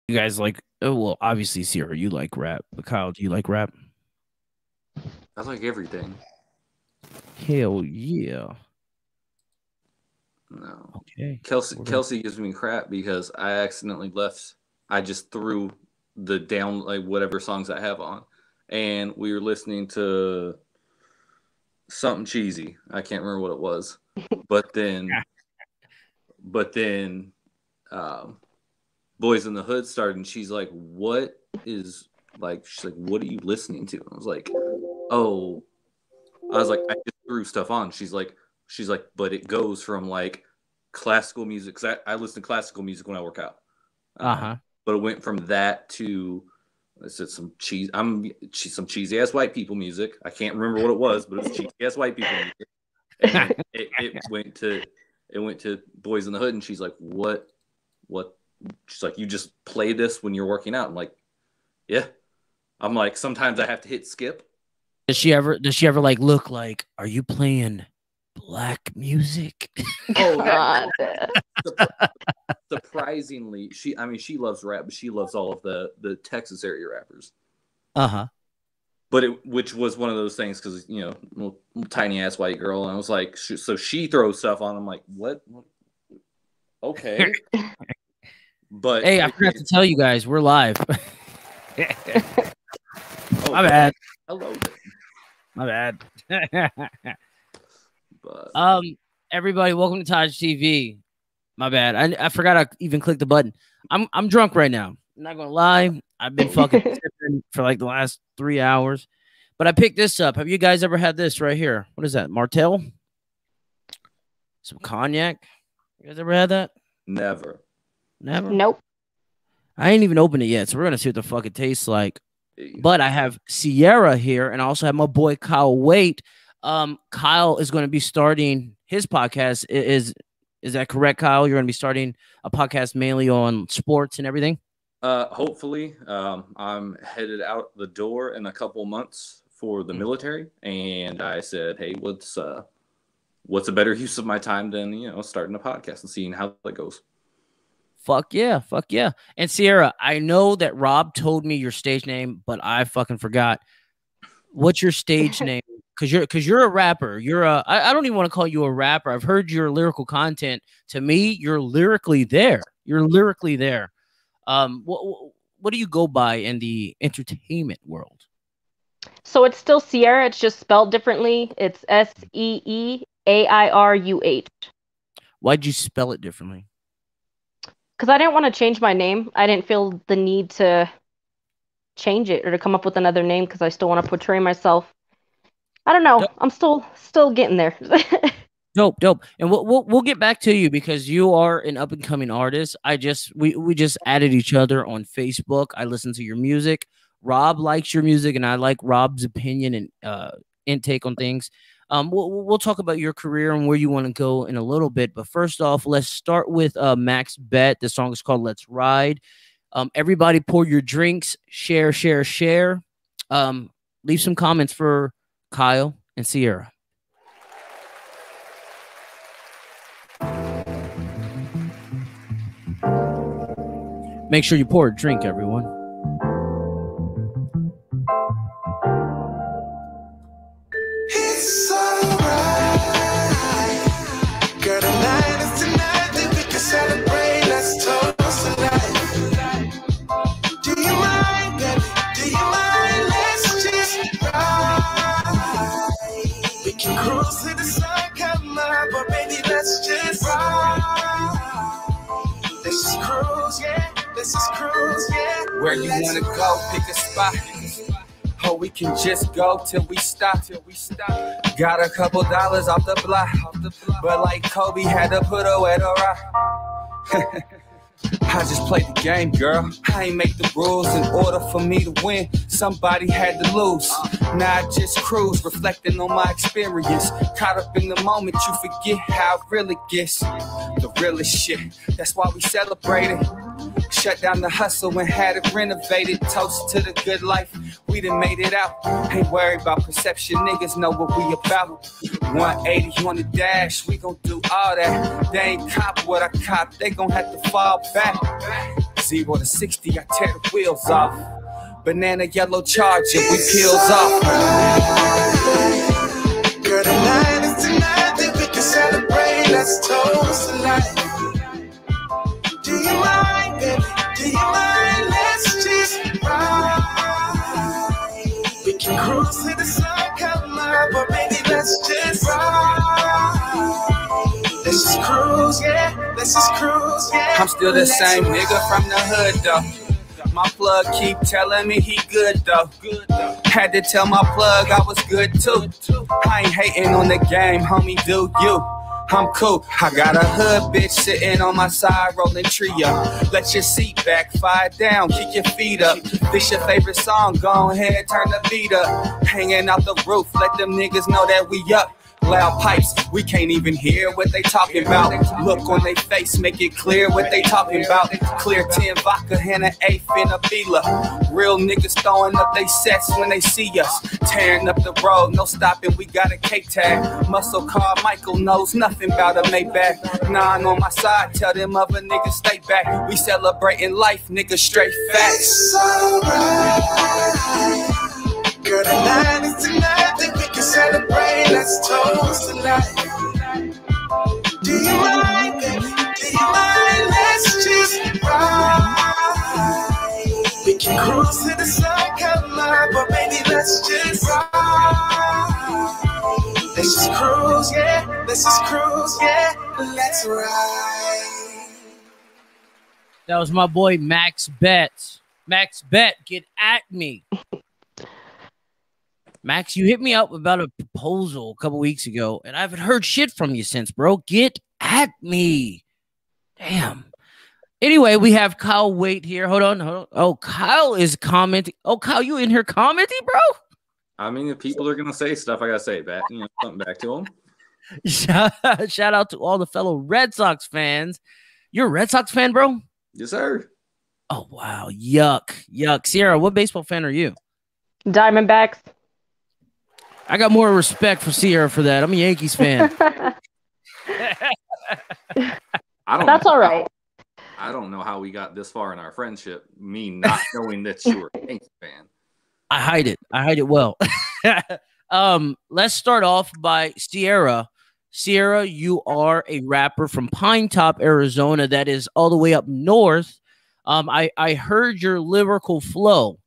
You guys like? Oh well, obviously, Sierra, you like rap. But Kyle, do you like rap? I like everything. Hell yeah. No. Okay. Kelsey gives me crap because I accidentally left. I just threw the down like whatever songs I have on, and we were listening to something cheesy. I can't remember what it was, but then, um, Boys in the Hood started, and she's like, "What is like?" She's like, "What are you listening to?" And I was like, "Oh," I was like, "I just threw stuff on." She's like, "But it goes from like classical music because I listen to classical music when I work out." Uh-huh. But it went from that to I said some some cheesy ass white people music. I can't remember what it was, but it was cheesy ass white people music. And it went to Boys in the Hood, and she's like, "What? She's like, "You just play this when you're working out." I'm like, "Yeah." I'm like, sometimes I have to hit skip. Does she ever like look like? Are you playing black music? Oh yeah. Surprisingly, she loves rap, but she loves all of the Texas area rappers. Uh-huh. But which was one of those things because little tiny ass white girl, and I was like, so she throws stuff on. I'm like, what? Okay. But hey, I forgot to tell you guys, we're live. My bad. Hello. My bad. But everybody, welcome to TaijhTV. My bad. I forgot I even clicked the button. I'm drunk right now. I'm not gonna lie. I've been fucking sipping for like the last 3 hours. But I picked this up. Have you guys ever had this right here? What is that? Martell? Some cognac? You guys ever had that? Never. Nope. I ain't even opened it yet, so we're gonna see what the fuck it tastes like. But I have Sierra here, and I also have my boy Kyle Waite. Kyle is going to be starting his podcast. Is that correct, Kyle? You're going to be starting a podcast mainly on sports and everything? Hopefully. I'm headed out the door in a couple months for the military, and I said, hey, what's a better use of my time than starting a podcast and seeing how that goes. Fuck yeah. And Sierra, I know that Rob told me your stage name, but I fucking forgot. What's your stage name? Because you're a rapper. I don't even want to call you a rapper. I've heard your lyrical content. To me, you're lyrically there. What do you go by in the entertainment world? So it's still Sierra. It's just spelled differently. It's SEEAIRUH. Why'd you spell it differently? Because I didn't want to change my name. I didn't feel the need to change it or to come up with another name because I still want to portray myself. I don't know. Dope. I'm still getting there. Dope. And we'll get back to you because you are an up and coming artist. We just added each other on Facebook. I listen to your music. Rob likes your music, and I like Rob's opinion and intake on things. We'll talk about your career and where you want to go in a little bit. But first off, let's start with Max Bet. The song is called Let's Ride. Everybody pour your drinks, share. Leave some comments for Kyle and Sierra. Make sure you pour a drink, everyone. It's alright. Girl, the night is tonight that we can celebrate. Let's toast to life. Do you mind, baby? Do you mind? Let's just ride. We can cruise to the sun, come up, but baby, let's just ride. Let's just cruise, yeah. Let's just cruise, yeah. Where you wanna go, pick a spot. Or we can just go till we stop. Got a couple dollars off the block. But like Kobe had to put away the rock. I just played the game, girl. I ain't make the rules in order for me to win. Somebody had to lose. Now I just cruise, reflecting on my experience. Caught up in the moment, you forget how it really gets. The realest shit, that's why we celebrated. Shut down the hustle and had it renovated. Toast to the good life, we done made it out. Ain't worried about perception, niggas know what we about. 180 on the dash, we gon' do all that. They ain't cop what I cop, they gon' have to fall back. 0 to 60, I tear the wheels off. Banana yellow Charger, we peels off. Girl, tonight is the night that we can celebrate. Let's toast to life. Do you mind, baby? Do you mind? Let's just ride. We can cruise to the sun, come up, but baby, let's just ride. Let's just cruise, yeah. Let's just cruise, yeah. I'm still the same nigga from the hood, though. My plug keep telling me he good, though. Had to tell my plug I was good, too. I ain't hating on the game, homie, do you? I'm cool. I got a hood bitch sitting on my side, rolling trio. Let your seat back, fire down, kick your feet up. This your favorite song, go ahead, turn the beat up. Hanging out the roof, let them niggas know that we up. Loud pipes, we can't even hear what they talking about. Look on their face, make it clear what they talking about. Clear 10 vodka and an eighth in a Bila. Real niggas throwing up they sets when they see us. Tearing up the road, no stopping, we got a K-tag. Muscle car Michael knows nothing about a Maybach. 9 on my side, tell them other niggas stay back. We celebrating life, niggas straight facts. It's alright. Girl, tonight is the night that we can celebrate. Let's toast to life. Do you mind, baby? Do you mind? Let's just ride. We can cruise to the sun, come up, but baby, let's just ride. Let's just cruise, yeah. Let's just cruise, yeah. Let's ride. That was my boy Max Bet. Max Bet, get at me. Max, you hit me up about a proposal a couple weeks ago, and I haven't heard shit from you since, bro. Get at me. Damn. Anyway, we have Kyle Wait here. Hold on. Oh, Kyle is commenting. Oh, Kyle, you in here commenting, bro? I mean, if people are going to say stuff, I got to say back, something back to them. Shout out to all the fellow Red Sox fans. You're a Red Sox fan, bro? Yes, sir. Oh, wow. Yuck. Sierra, what baseball fan are you? Diamondbacks. I got more respect for Sierra for that. I'm a Yankees fan. That's all right. I don't know how we got this far in our friendship, me not knowing that you're a Yankees fan. I hide it well. Let's start off by Sierra. Sierra, you are a rapper from Pine Top, Arizona. That is all the way up north. I heard your lyrical flow.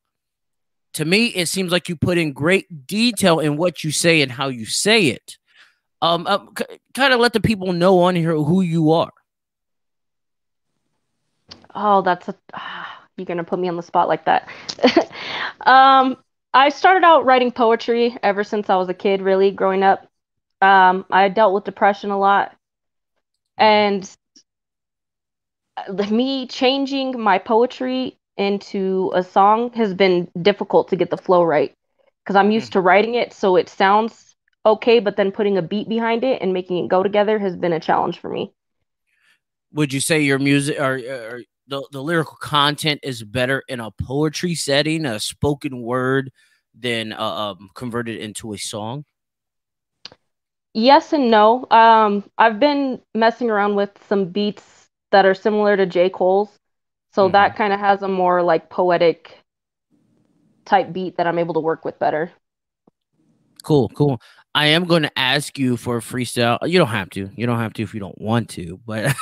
To me, it seems like you put in great detail in what you say and how you say it. Kind of let the people know on here who you are. Oh, you're going to put me on the spot like that. I started out writing poetry ever since I was a kid, really, growing up. I dealt with depression a lot. And me changing my poetry into a song has been difficult to get the flow right, because I'm used to writing it so it sounds okay, but then putting a beat behind it and making it go together has been a challenge for me. Would you say your music or the lyrical content is better in a poetry setting, a spoken word, than converted into a song? Yes and no. I've been messing around with some beats that are similar to J. Cole's. So that kind of has a more like poetic type beat that I'm able to work with better. Cool. I am going to ask you for a freestyle. You don't have to. You don't have to if you don't want to. But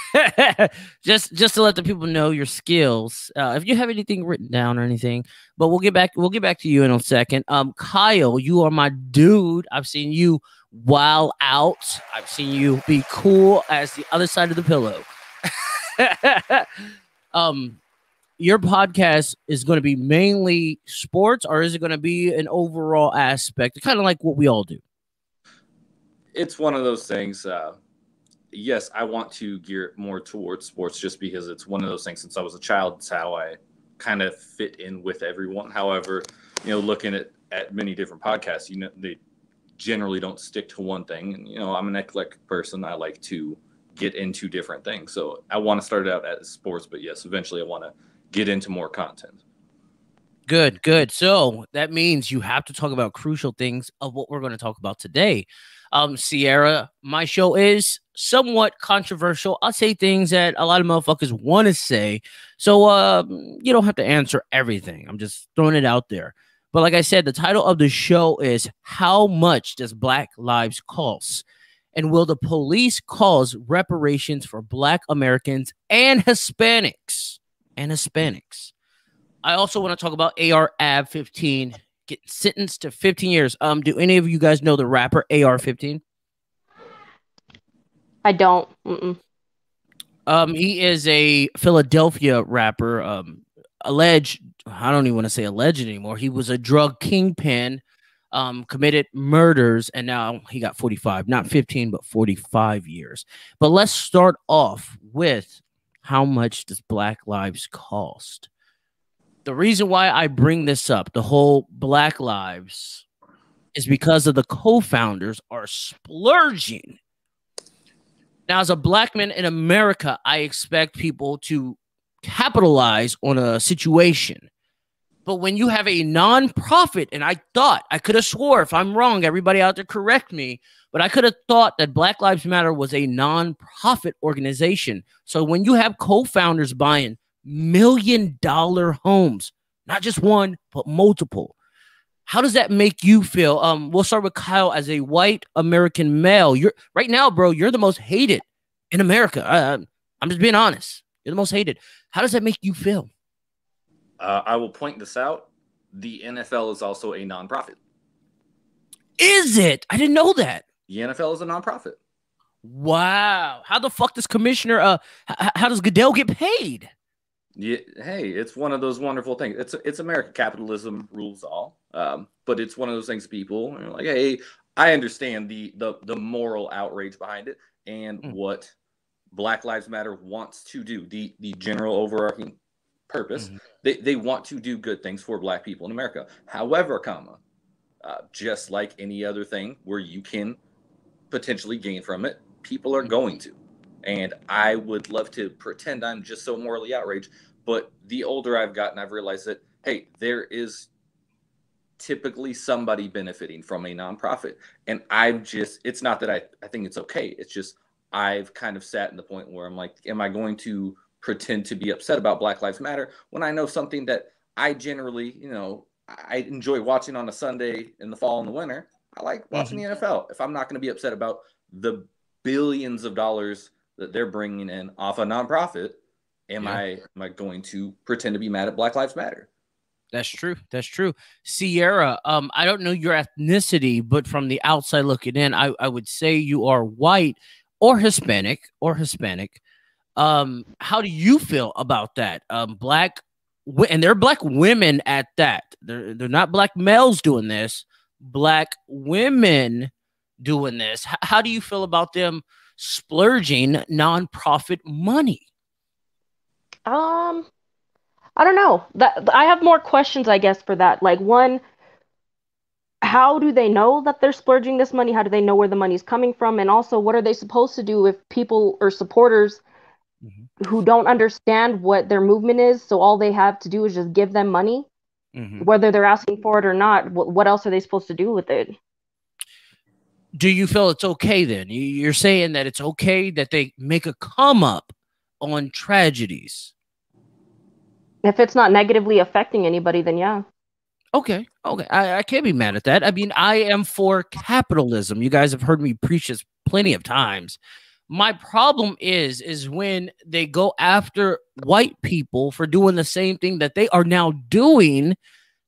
just to let the people know your skills. If you have anything written down or anything. But we'll get back to you in a second. Kyle, you are my dude. I've seen you wild out. I've seen you be cool as the other side of the pillow. Your podcast is going to be mainly sports, or is it going to be an overall aspect, kind of like what we all do? It's one of those things. Yes, I want to gear it more towards sports just because it's one of those things. Since I was a child, it's how I kind of fit in with everyone. However, looking at many different podcasts, they generally don't stick to one thing. And, I'm an eclectic person. I like to get into different things. So I want to start out as sports, but yes, eventually I want to get into more content. Good, good. So that means you have to talk about crucial things of what we're going to talk about today. Sierra, my show is somewhat controversial. I'll say things that a lot of motherfuckers want to say. So you don't have to answer everything. I'm just throwing it out there. But like I said, the title of the show is How Much Does Black Lives Cost? And will the police cause reparations for Black Americans and Hispanics? And Hispanics. I also want to talk about AR 15 getting sentenced to 15 years. Do any of you guys know the rapper AR 15? I don't. Mm-mm. He is a Philadelphia rapper. Alleged, I don't even want to say alleged anymore. He was a drug kingpin, committed murders, and now he got 45, not 15, but 45 years. But let's start off with how much does Black lives cost? The reason why I bring this up, the whole Black lives, is because of the co-founders are splurging. Now, as a Black man in America, I expect people to capitalize on a situation. But when you have a nonprofit, and I could have swore, if I'm wrong, everybody out there correct me, but I could have thought that Black Lives Matter was a nonprofit organization. So when you have co-founders buying $1 million homes, not just one, but multiple, how does that make you feel? We'll start with Kyle. As a white American male, you're right now, bro, you're the most hated in America. I'm just being honest. You're the most hated. How does that make you feel? I will point this out. The NFL is also a nonprofit. Is it? I didn't know that. The NFL is a nonprofit. Wow. How the fuck does Commissioner, how does Goodell get paid? Yeah, hey, it's one of those wonderful things. It's America. Capitalism rules all. But it's one of those things people are like, hey, I understand the moral outrage behind it and what Black Lives Matter wants to do, the general overarching purpose. They want to do good things for Black people in America. However, just like any other thing where you can potentially gain from it, people are going to. And I would love to pretend I'm just so morally outraged. But the older I've gotten, I've realized that, hey, there is typically somebody benefiting from a nonprofit. And it's not that I think it's okay. It's just I've kind of sat in the point where I'm like, am I going to pretend to be upset about Black Lives Matter when I know something that I generally, I enjoy watching on a Sunday in the fall and the winter? I like watching the NFL. If I'm not going to be upset about the billions of dollars that they're bringing in off a nonprofit, am I going to pretend to be mad at Black Lives Matter? That's true. That's true. Sierra, I don't know your ethnicity, but from the outside looking in, I would say you are white or Hispanic. How do you feel about that? Black, and they're Black women at that. They're not Black males doing this. Black women doing this. How do you feel about them splurging nonprofit money? I don't know. That I have more questions, I guess, for that. Like, one, how do they know that they're splurging this money? How do they know where the money's coming from? And also, what are they supposed to do if people or supporters who don't understand what their movement is, so all they have to do is just give them money, whether they're asking for it or not? What else are they supposed to do with it? Do you feel it's okay then? You're saying that it's okay that they make a come up on tragedies? If it's not negatively affecting anybody, then yeah. Okay. I can't be mad at that. I mean, I am for capitalism. You guys have heard me preach this plenty of times. My problem is when they go after white people for doing the same thing that they are now doing.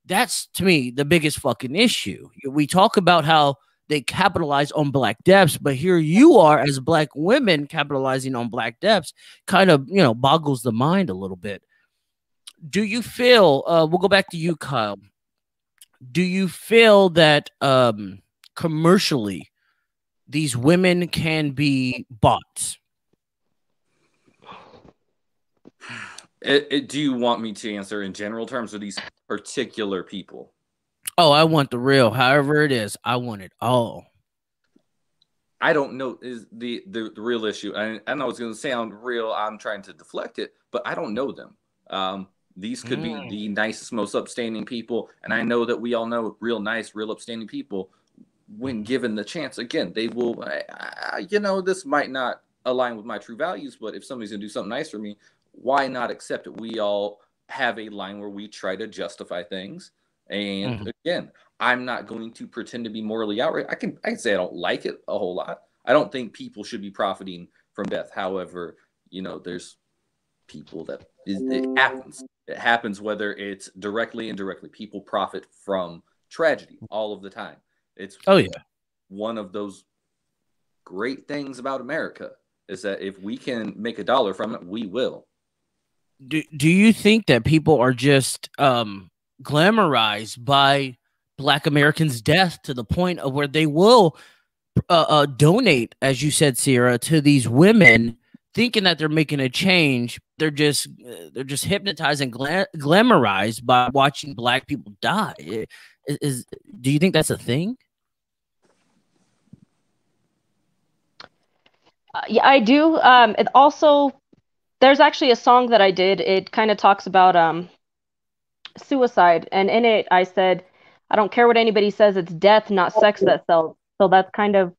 That's, to me, the biggest fucking issue. We talk about how they capitalize on Black deaths, but here you are as Black women capitalizing on Black deaths. Kind of, boggles the mind a little bit. Do you feel, we'll go back to you, Kyle. Do you feel that commercially these women can be bought? Do you want me to answer in general terms of these particular people? Oh, I want the real. However it is, I want it all. I don't know is the real issue. I know it's going to sound real. I'm trying to deflect it, but I don't know them. These could be the nicest, most upstanding people. And I know that we all know real nice, real upstanding people, when given the chance, again, they will, this might not align with my true values, but if somebody's going to do something nice for me, why not accept it? We all have a line where we try to justify things. And again, I'm not going to pretend to be morally outraged. I can say I don't like it a whole lot. I don't think people should be profiting from death. However, there's people that it happens. It happens whether it's directly, indirectly. People profit from tragedy all of the time. It's one of those great things about America is that if we can make $1 from it, we will. Do you think that people are just glamorized by Black Americans' death to the point of where they will donate, as you said, Sierra, to these women, thinking that they're making a change? They're just hypnotized and glamorized by watching Black people die. Do you think that's a thing? Yeah, I do. It also, there's actually a song that I did. It kind of talks about suicide, and in it I said, I don't care what anybody says, it's death, not sex, that sells. So that's kind of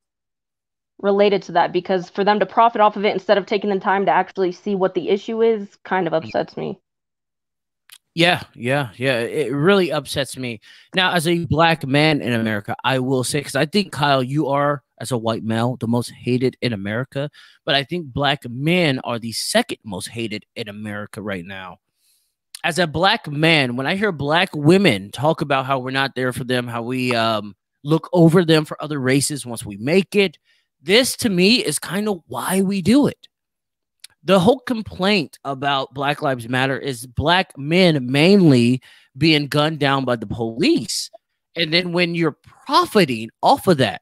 related to that, because for them to profit off of it instead of taking the time to actually see what the issue is kind of upsets me. Yeah. It really upsets me. Now, as a Black man in America, I will say, because I think, Kyle, you are, as a white male, the most hated in America, but I think Black men are the second most hated in America right now. As a Black man, when I hear Black women talk about how we're not there for them, how we look over them for other races once we make it, this to me is kind of why we do it. The whole complaint about Black Lives Matter is Black men mainly being gunned down by the police. And then when you're profiting off of that,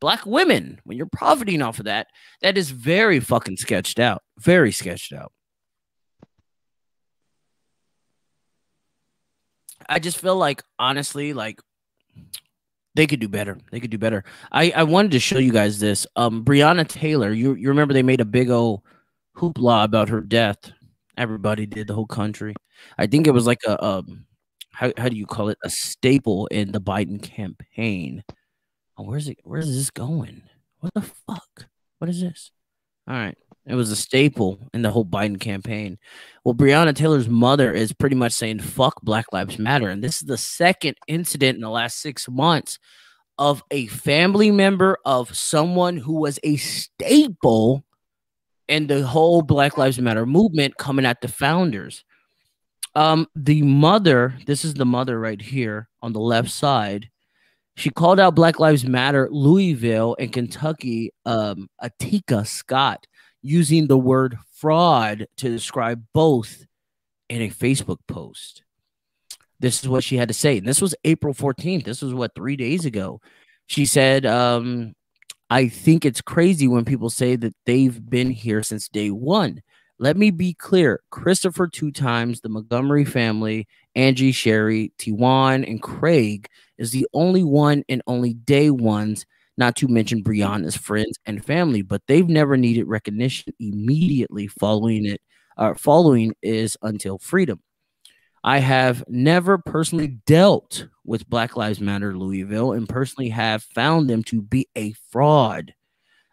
Black women, when you're profiting off of that, that is very fucking sketched out. Very sketched out. I just feel like, honestly, like, they could do better. They could do better. I wanted to show you guys this. Breonna Taylor, you remember they made a big old hoopla about her death. Everybody did, the whole country. I think it was like a how do you call it, a staple in the Biden campaign. Oh, where's this going? What the fuck? What is this? All right. It was a staple in the whole Biden campaign. Well, Breonna Taylor's mother is pretty much saying fuck Black Lives Matter. And this is the second incident in the last 6 months of a family member of someone who was a staple and the whole Black Lives Matter movement coming at the founders. The mother, this is the mother right here on the left side. She called out Black Lives Matter Louisville and Kentucky, Atika Scott, using the word fraud to describe both in a Facebook post. This is what she had to say. And this was April 14th. This was, 3 days ago. She said, I think it's crazy when people say that they've been here since day one. Let me be clear. Christopher 2 times, the Montgomery family, Angie, Sherry, Tiwan, and Craig is the only one and only day ones, not to mention Breonna's friends and family, but they've never needed recognition immediately following is until freedom. I have never personally dealt with Black Lives Matter Louisville and personally have found them to be a fraud.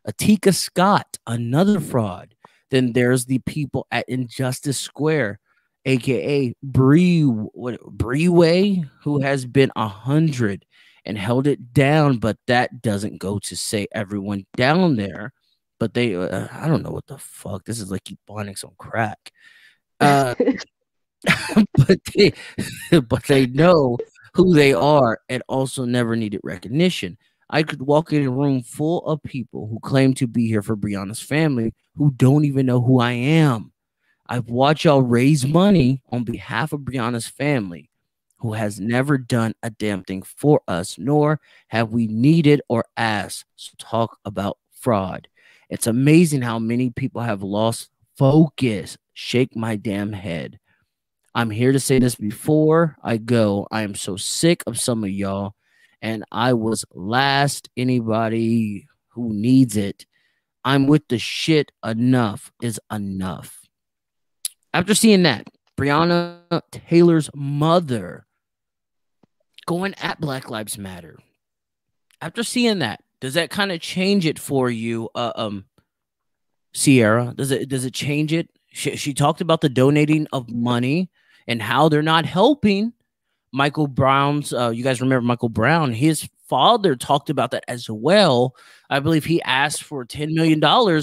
Atika Scott, another fraud. Then there's the people at Injustice Square, aka Breeway, who has been 100 and held it down, but that doesn't go to say everyone down there. But they, I don't know what the fuck. This is like Ebonics on crack. but they know who they are and also never needed recognition. I could walk in a room full of people who claim to be here for Breonna's family who don't even know who I am. I've watched y'all raise money on behalf of Breonna's family, who has never done a damn thing for us, nor have we needed or asked. So talk about fraud. It's amazing how many people have lost focus. Shake my damn head. I'm here to say this before I go. I am so sick of some of y'all, and I was last. Anybody who needs it, I'm with the shit. Enough is enough. After seeing that, Breonna Taylor's mother going at Black Lives Matter. After seeing that, does that kind of change it for you, Sierra? Does it change it? She talked about the donating of money and how they're not helping Michael Brown's. You guys remember Michael Brown? His father talked about that as well. I believe he asked for $10 million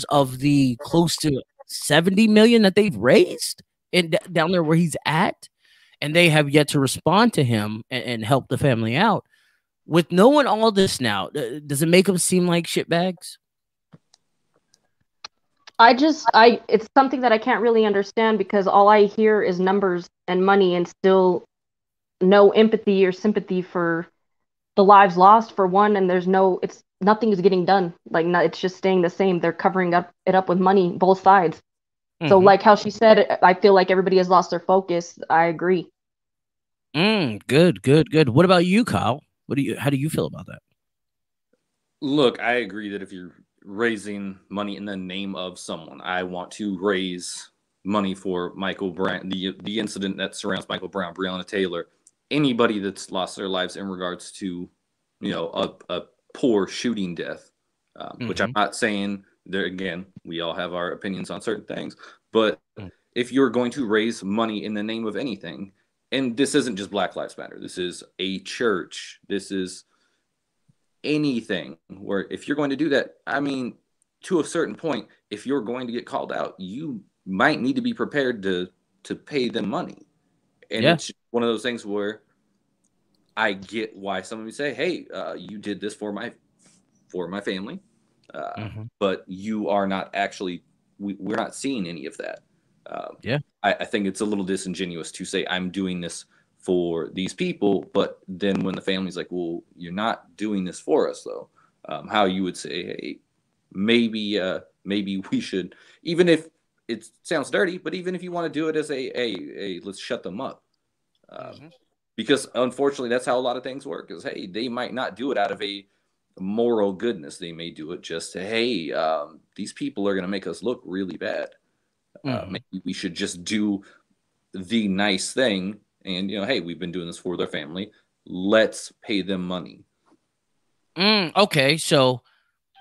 of the close to 70 million that they've raised down there where he's at, and they have yet to respond to him and help the family out. With knowing all this now, does it make them seem like shitbags? It's something that I can't really understand because all I hear is numbers and money and still no empathy or sympathy for the lives lost for one. And nothing is getting done. Like, it's just staying the same. They're covering it up with money, both sides. Mm-hmm. So like how she said, I feel like everybody has lost their focus. I agree. Good. What about you, Kyle? How do you feel about that? Look, I agree that if you're raising money in the name of someone, I want to raise money for Michael Brown, the incident that surrounds Michael Brown, Breonna Taylor, anybody that's lost their lives in regards to, a poor shooting death, which I'm not saying there. Again, we all have our opinions on certain things, but if you're going to raise money in the name of anything, and this isn't just Black Lives Matter, this is a church, this is anything where if you're going to do that, I mean, to a certain point, if you're going to get called out, you might need to be prepared to pay them money. And it's one of those things where I get why some of you say, hey, you did this for my family, but you are not actually, we're not seeing any of that. I think it's a little disingenuous to say I'm doing this for these people, but then when the family's like, well, you're not doing this for us though, how you would say, hey, maybe we should, even if it sounds dirty, but even if you want to do it as a let's shut them up, because unfortunately that's how a lot of things work. Is, hey, they might not do it out of a moral goodness, they may do it just to, hey, these people are going to make us look really bad. Maybe we should just do the nice thing. And, hey, we've been doing this for their family. Let's pay them money. Okay, so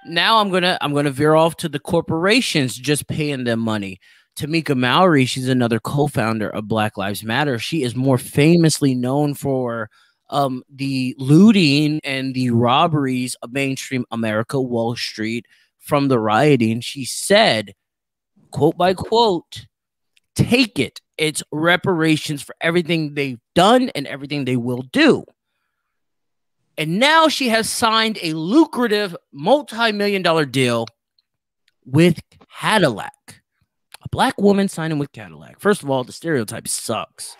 now I'm gonna veer off to the corporations just paying them money. Tamika Mallory, she's another co-founder of Black Lives Matter. She is more famously known for the looting and the robberies of mainstream America, Wall Street, from the rioting. She said, quote by quote, take it. It's reparations for everything they've done and everything they will do. And now she has signed a lucrative multi-million-dollar deal with Cadillac. A black woman signing with Cadillac. First of all, the stereotype sucks.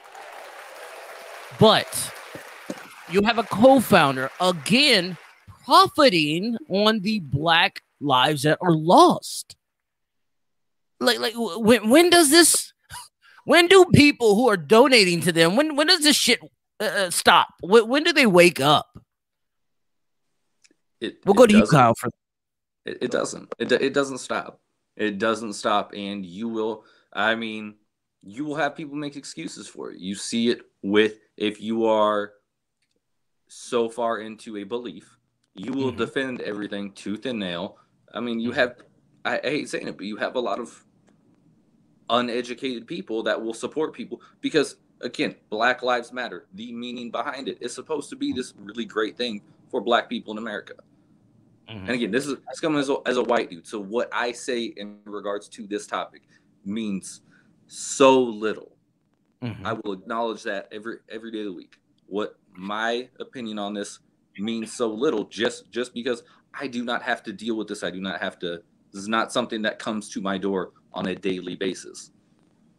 But you have a co-founder, again, profiting on the black lives that are lost. Like when does this... When do people who are donating to them, when does this shit stop? When do they wake up? We'll go to you, Kyle. It doesn't. It doesn't stop. It doesn't stop. And you will have people make excuses for it. You see it if you are so far into a belief, you will defend everything tooth and nail. I mean, I hate saying it, but you have a lot of uneducated people that will support people because, again, Black Lives Matter, the meaning behind it is supposed to be this really great thing for black people in America. And again, this is coming as a white dude. So what I say in regards to this topic means so little. I will acknowledge that every day of the week. What my opinion on this means so little just because I do not have to deal with this. This is not something that comes to my door on a daily basis.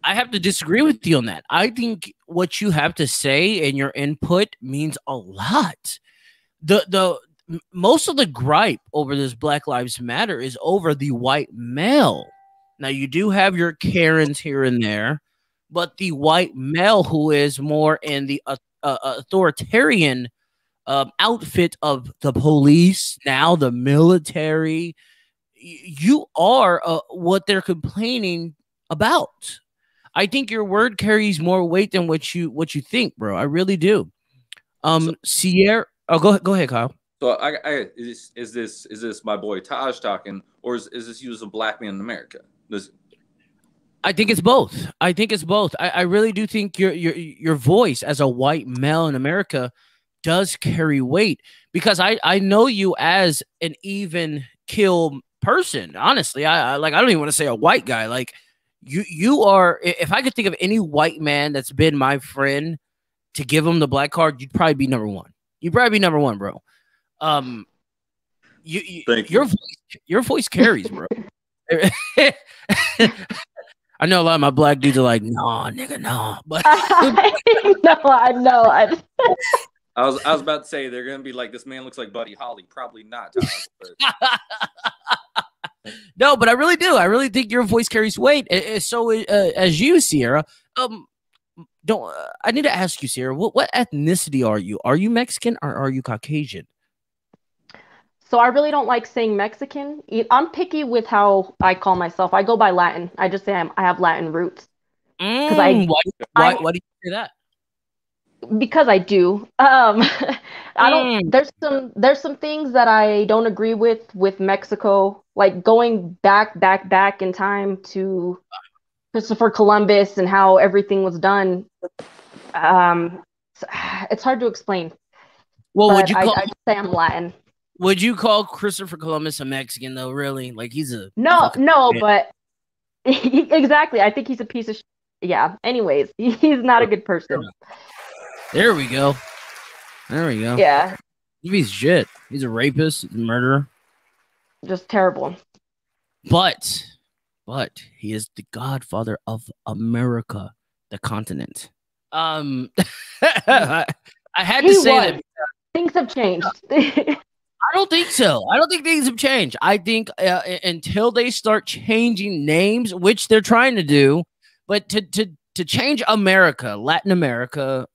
I have to disagree with you on that. I think what you have to say and your input means a lot. The most of the gripe over this Black Lives Matter is over the white male. Now, you do have your Karens here and there, but the white male who is more in the authoritarian outfit of the police, now the military, you are what they're complaining about. I think your word carries more weight than what you think, bro. I really do. Sierra. Oh, go ahead, Kyle. So is this my boy Taj talking, or is this you as a black man in America? I think it's both. I really do think your voice as a white male in America does carry weight, because I know you as an even kill person. Honestly, I don't even want to say a white guy. Like you are. If I could think of any white man that's been my friend to give him the black card, you'd probably be number one. You'd probably be number one, bro. Thank you. Your voice carries, bro. I know a lot of my black dudes are like, nah, nigga, nah. But I know. I was about to say they're gonna be like, this man looks like Buddy Holly. Probably not, Todd. No, but I really do. I really think your voice carries weight. So as you, Sierra, I need to ask you, Sierra, what ethnicity are you? Are you Mexican or are you Caucasian? So I really don't like saying Mexican. I'm picky with how I call myself. I go by Latin. I just say I have Latin roots. Why do you say that? Because I do. I don't. There's some things that I don't agree with Mexico, like going back in time to Christopher Columbus and how everything was done. It's hard to explain. Well, would you call? I say I'm Latin. Would you call Christopher Columbus a Mexican though? Really? Like he's a no, but exactly. I think he's a piece of yeah. Anyways, he's not a good person. There we go. Yeah. He's shit. He's a rapist, a murderer. Just terrible. But he is the godfather of America, the continent. I had to say that. Things have changed. I don't think so. I don't think things have changed. I think until they start changing names, which they're trying to do, but to change America, Latin America,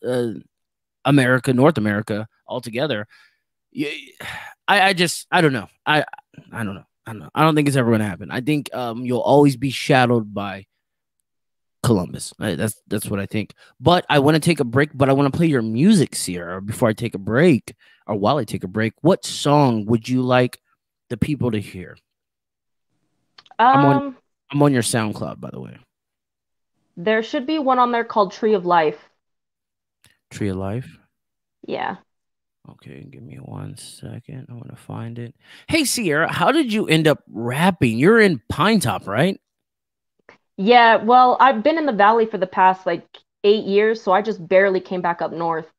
America, North America altogether, I don't know. I don't know. I don't think it's ever going to happen. I think you'll always be shadowed by Columbus. That's what I think. But I want to take a break, but I want to play your music, Sierra, before I take a break. Or while I take a break, what song would you like the people to hear? I'm on your SoundCloud, by the way. There should be one on there called Tree of Life. Tree of Life? Yeah. Okay, give me 1 second. I want to find it. Hey, Sierra, how did you end up rapping? You're in Pine Top, right? Yeah, well, I've been in the Valley for the past 8 years, so I just barely came back up north.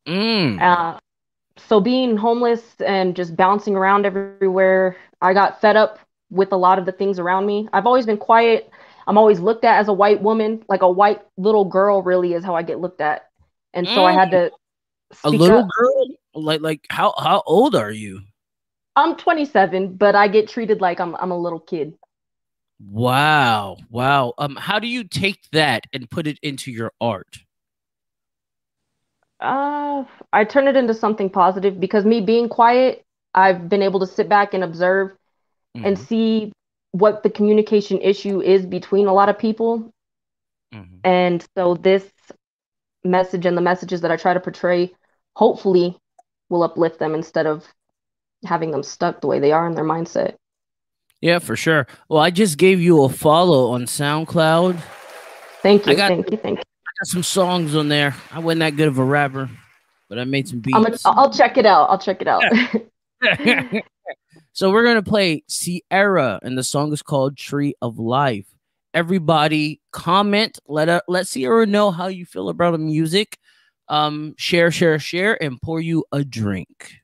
So being homeless and just bouncing around everywhere, I got fed up with a lot of the things around me. I've always been quiet. I'm always looked at as a white woman, like a white little girl really is how I get looked at. And so I had to speak a little up. Girl? Like how old are you? I'm 27, but I get treated like I'm a little kid. Wow. How do you take that and put it into your art? I turn it into something positive because me being quiet, I've been able to sit back and observe and see what the communication issue is between a lot of people. And so this message and the messages that I try to portray, hopefully will uplift them instead of having them stuck the way they are in their mindset. Yeah, for sure. Well, I just gave you a follow on SoundCloud. Thank you. Thank you. I got some songs on there. I wasn't that good of a rapper, but I made some beats. I'll check it out. Yeah. So we're going to play Sierra, and the song is called Tree of Life. Everybody comment. Let Sierra know how you feel about the music. Share, and pour you a drink.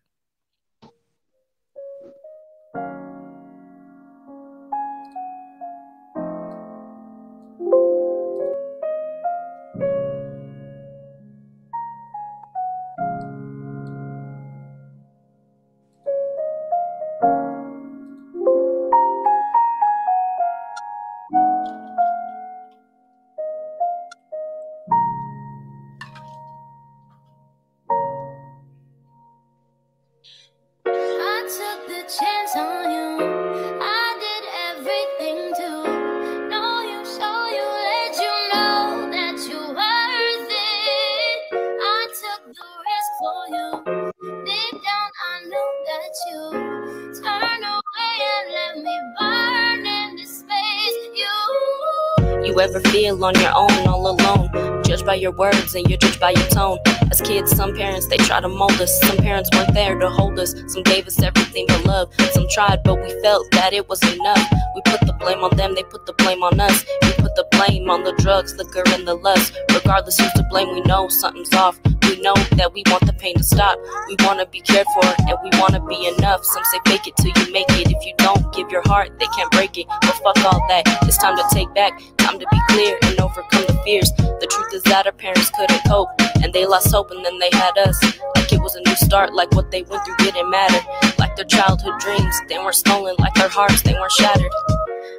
ever feel on your own, all alone, judged by your words and you're judged by your tone. As kids, some parents, they try to mold us. Some parents weren't there to hold us. Some gave us everything but love. Some tried, but we felt that it was enough. We put the blame on them, they put the blame on us. We put the blame on the drugs, liquor, and the lust. Regardless who's to blame, we know something's off. We know that we want the pain to stop. We want to be cared for, and we want to be enough. Some say fake it till you make it. If you don't give your heart, they can't break it. But fuck all that, it's time to take back. Time to be clear and overcome the fears. The truth is that our parents couldn't cope, and they lost hope, and then they had us. Like it was a new start, like what they went through didn't matter. Like their childhood dreams, they weren't stolen. Like their hearts, they weren't shattered.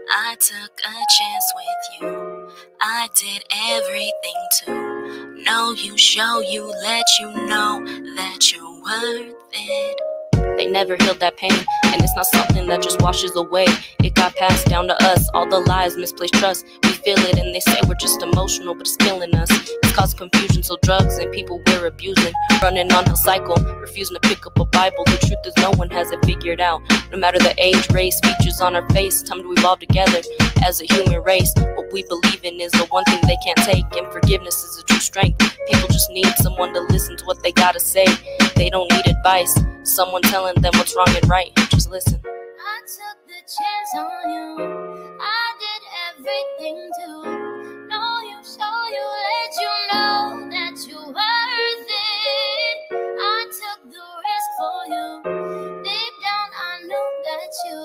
I took a chance with you. I did everything to know you, show you, let you know that you're worth it. They never healed that pain, and it's not something that just washes away. It got passed down to us, all the lies, misplaced trust. We feel it and they say we're just emotional, but it's killing us. It's caused confusion, so drugs and people we're abusing. Running on a cycle, refusing to pick up a Bible. The truth is no one has it figured out. No matter the age, race, features on our face, time to evolve together as a human race. What we believe in is the one thing they can't take, and forgiveness is a true strength. People just need someone to listen to what they gotta say. They don't need advice, someone telling them what's wrong and right. Just listen. I took the chance on you. I did everything to know you, show you, let you know that you're worth it. I took the risk for you. Deep down I knew that you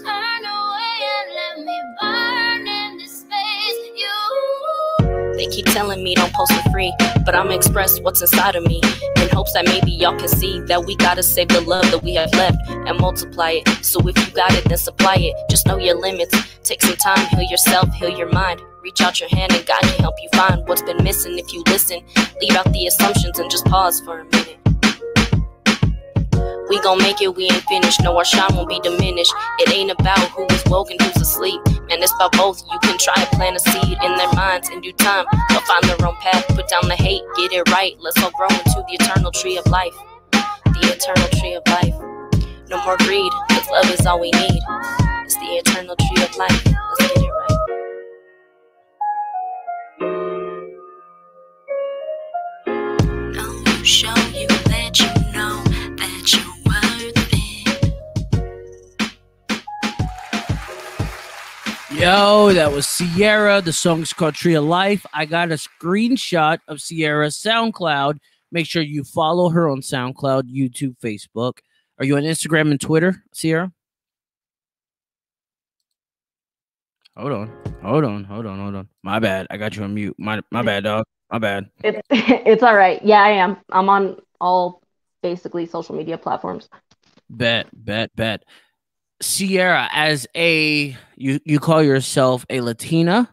turned away and let me burn in this space. They keep telling me don't post for free, but I'ma express what's inside of me, in hopes that maybe y'all can see that we gotta save the love that we have left and multiply it. So if you got it, then supply it. Just know your limits. Take some time, heal yourself, heal your mind. Reach out your hand and God can help you find what's been missing if you listen. Leave out the assumptions and just pause for a minute. We gon' make it, we ain't finished. No, our shine won't be diminished. It ain't about who is woke and who's asleep. Man, it's about both. You can try to plant a seed in their minds in due time. They'll find their own path. Put down the hate, get it right. Let's all grow into the eternal tree of life. The eternal tree of life. No more greed, cause love is all we need. It's the eternal tree of life. Let's get it right. Know you, show you, let you know that you're worth it. Yo, that was Sierra. The song's called Tree of Life. I got a screenshot of Sierra's SoundCloud. Make sure you follow her on SoundCloud, YouTube, Facebook. Are you on Instagram and Twitter, Sierra? Hold on. My bad. I got you on mute. My bad, dog. My bad. It's all right. Yeah, I am. I'm on all basically social media platforms. Bet. Sierra, as a you call yourself a Latina,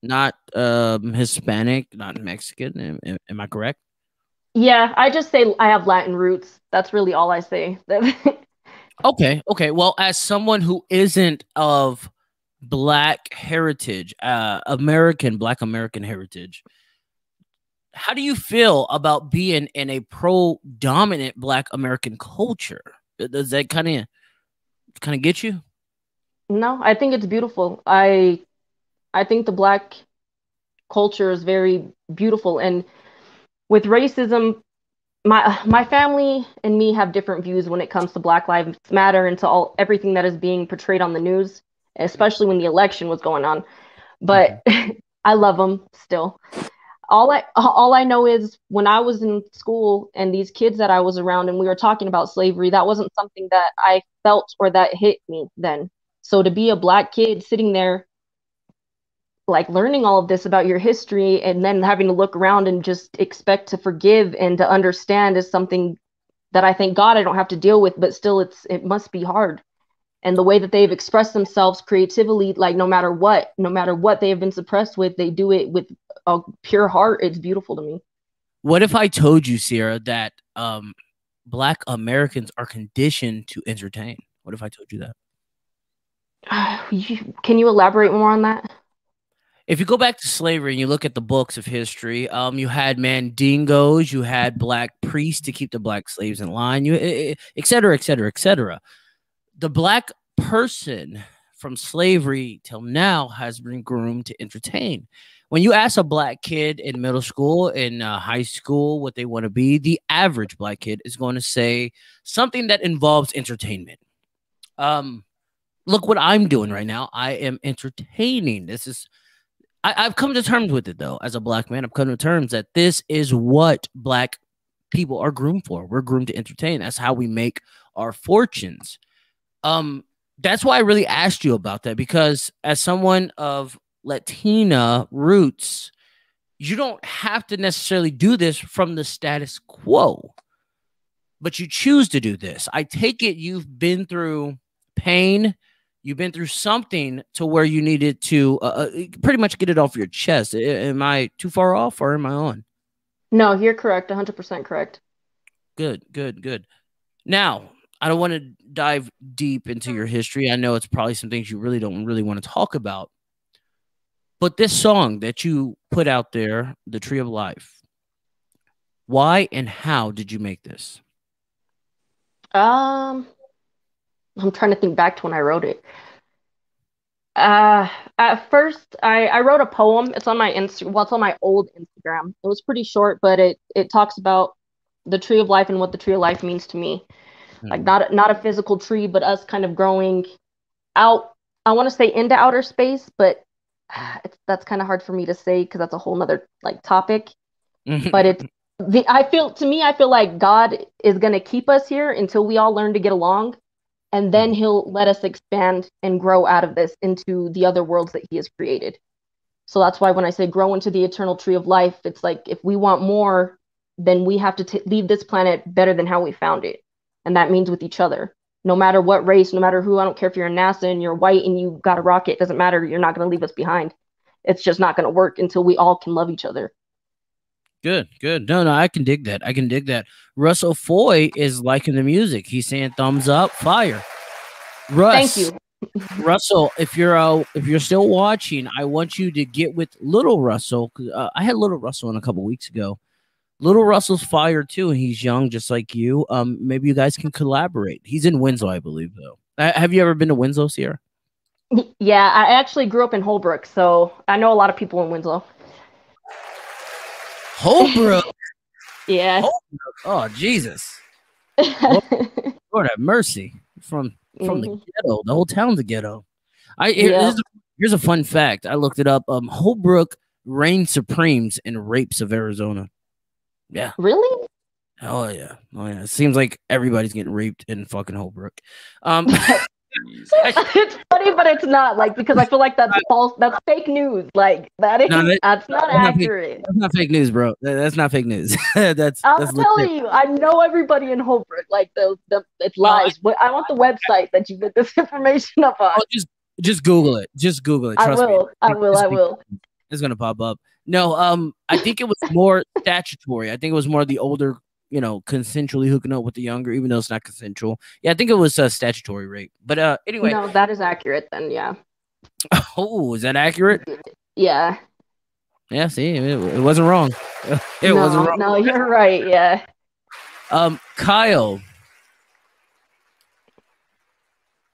not Hispanic, not Mexican. Am I correct? Yeah, I just say I have Latin roots. That's really all I say. Okay. Well, as someone who isn't of Black heritage, Black American heritage, how do you feel about being in a pro-dominant Black American culture? Does that kind of get you? No, I think it's beautiful. I think the Black culture is very beautiful, and with racism, my family and me have different views when it comes to Black Lives Matter and to everything that is being portrayed on the news, especially when the election was going on. But I love them still. All I know is when I was in school and these kids that I was around and we were talking about slavery, that wasn't something that I felt or that hit me then. So to be a Black kid sitting there, like learning all of this about your history and then having to look around and just expect to forgive and to understand is something that I thank God I don't have to deal with, but still it must be hard. And the way that they've expressed themselves creatively, like no matter what they have been suppressed with, they do it with a pure heart. It's beautiful to me. What if I told you, Sierra, that Black Americans are conditioned to entertain? What if I told you that? Can you elaborate more on that? If you go back to slavery and you look at the books of history, you had mandingos, you had Black priests to keep the Black slaves in line, et cetera, et cetera, et cetera. The Black person, from slavery till now has been groomed to entertain. When you ask a black kid in middle school, in high school, what they want to be, the average black kid is going to say something that involves entertainment. Look what I'm doing right now. I am entertaining. This is, I've come to terms with it, though. As a black man, I've come to terms that this is what black people are groomed for. We're groomed to entertain. That's how we make our fortunes. That's why I really asked you about that, because as someone of Latina roots, you don't have to necessarily do this from the status quo, but you choose to do this. I take it you've been through pain. You've been through something to where you needed to pretty much get it off your chest. Am I too far off, or am I on? No, you're correct. 100% correct. Good, good, good. Now, I don't want to dive deep into your history. I know it's probably some things you really don't really want to talk about. But this song that you put out there, The Tree of Life, why and how did you make this? I'm trying to think back to when I wrote it. At first, I wrote a poem. It's on my Well, it's on my old Instagram. It was pretty short, but it talks about the tree of life and what the tree of life means to me. Like not a physical tree, but us kind of growing out. I want to say into outer space, but that's kind of hard for me to say because that's a whole nother like topic. But I feel like God is gonna keep us here until we all learn to get along, and then He'll let us expand and grow out of this into the other worlds that He has created. So that's why when I say grow into the eternal tree of life, it's like if we want more, then we have to leave this planet better than how we found it. And that means with each other. No matter what race, no matter who, I don't care if you're in NASA and you're white and you got a rocket, it doesn't matter. You're not going to leave us behind. It's just not going to work until we all can love each other. Good, good. No, I can dig that. I can dig that. Russell Foy is liking the music. He's saying thumbs up, fire. Russ, thank you. Russell, if you're still watching, I want you to get with Little Russell. I had Little Russell in a couple weeks ago. Little Russell's fire too, and he's young, just like you. Maybe you guys can collaborate. He's in Winslow, I believe, though. Have you ever been to Winslow, Sierra? Yeah, I actually grew up in Holbrook, so I know a lot of people in Winslow. Holbrook? Yeah. Holbrook. Oh, Jesus. Lord have mercy. From the ghetto. The whole town's a ghetto. Here's a fun fact. I looked it up. Holbrook reigns supremes in rapes of Arizona. Yeah. Really? Oh yeah. Oh yeah. It seems like everybody's getting raped in fucking Holbrook. It's funny, but it's not, like, because I feel like that's false. That's fake news. Like that's not accurate. That's not fake news, bro. That's not fake news. that's telling legit. you, I know everybody in Holbrook. Like it's lies. But I want the website that you get this information up on. Oh, just Google it. Just Google it. Trust me. I will. It's gonna pop up. No, I think it was more statutory. I think it was more the older, consensually hooking up with the younger, even though it's not consensual. Yeah, I think it was a statutory rape. But anyway. No, that is accurate then, yeah. Oh, is that accurate? Yeah. Yeah, see, it wasn't wrong. It wasn't wrong. No, you're right, yeah. Kyle,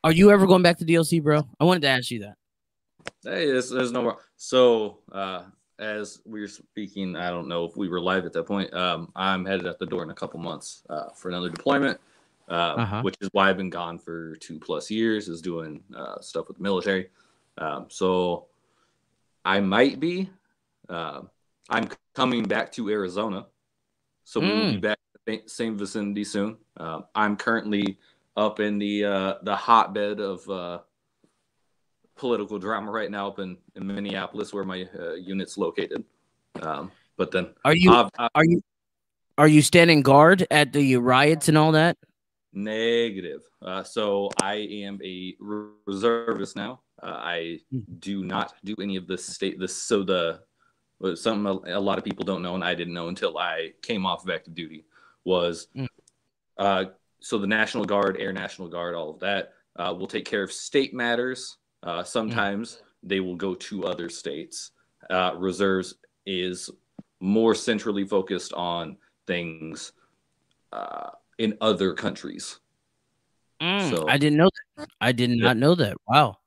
are you ever going back to DLC, bro? I wanted to ask you that. Hey, there's no. So, as we were speaking, I don't know if we were live at that point. I'm headed out the door in a couple months for another deployment, which is why I've been gone for 2+ years, is doing stuff with the military. So I might be. I'm coming back to Arizona, so we will be back in the same vicinity soon. I'm currently up in the hotbed of political drama right now up in Minneapolis, where my unit's located. But then are you standing guard at the riots and all that? Negative. So I am a reservist now. I do not do any of this something a lot of people don't know, and I didn't know until I came off of active duty, was so the National Guard, Air National Guard, all of that will take care of state matters. Sometimes they will go to other states. Reserves is more centrally focused on things in other countries. So I didn't know that. I did not know that. Wow.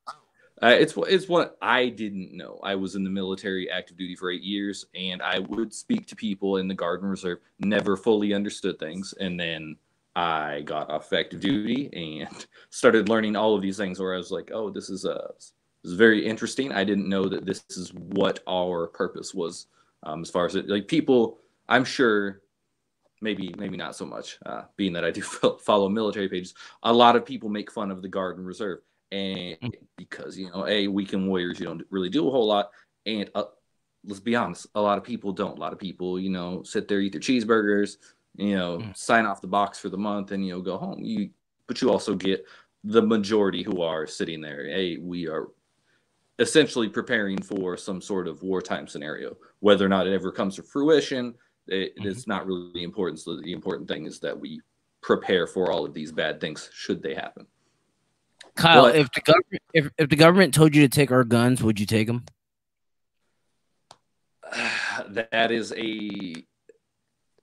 It's what I didn't know. I was in the military, active duty for 8 years, and I would speak to people in the Guard and Reserve. Never fully understood things, and then I got off active duty and started learning all of these things. Where I was like, "Oh, this is very interesting." I didn't know that this is what our purpose was. As far as like people, I'm sure. Maybe not so much. Being that I do follow military pages, a lot of people make fun of the Guard and Reserve. And because, weekend warriors, you don't really do a whole lot. And let's be honest, a lot of people don't. A lot of people, sit there, eat their cheeseburgers, sign off the box for the month and, go home. But you also get the majority who are sitting there. Hey, we are essentially preparing for some sort of wartime scenario. Whether or not it ever comes to fruition, it's not really important. So the important thing is that we prepare for all of these bad things should they happen. Kyle, but if the government told you to take our guns, would you take them? That is a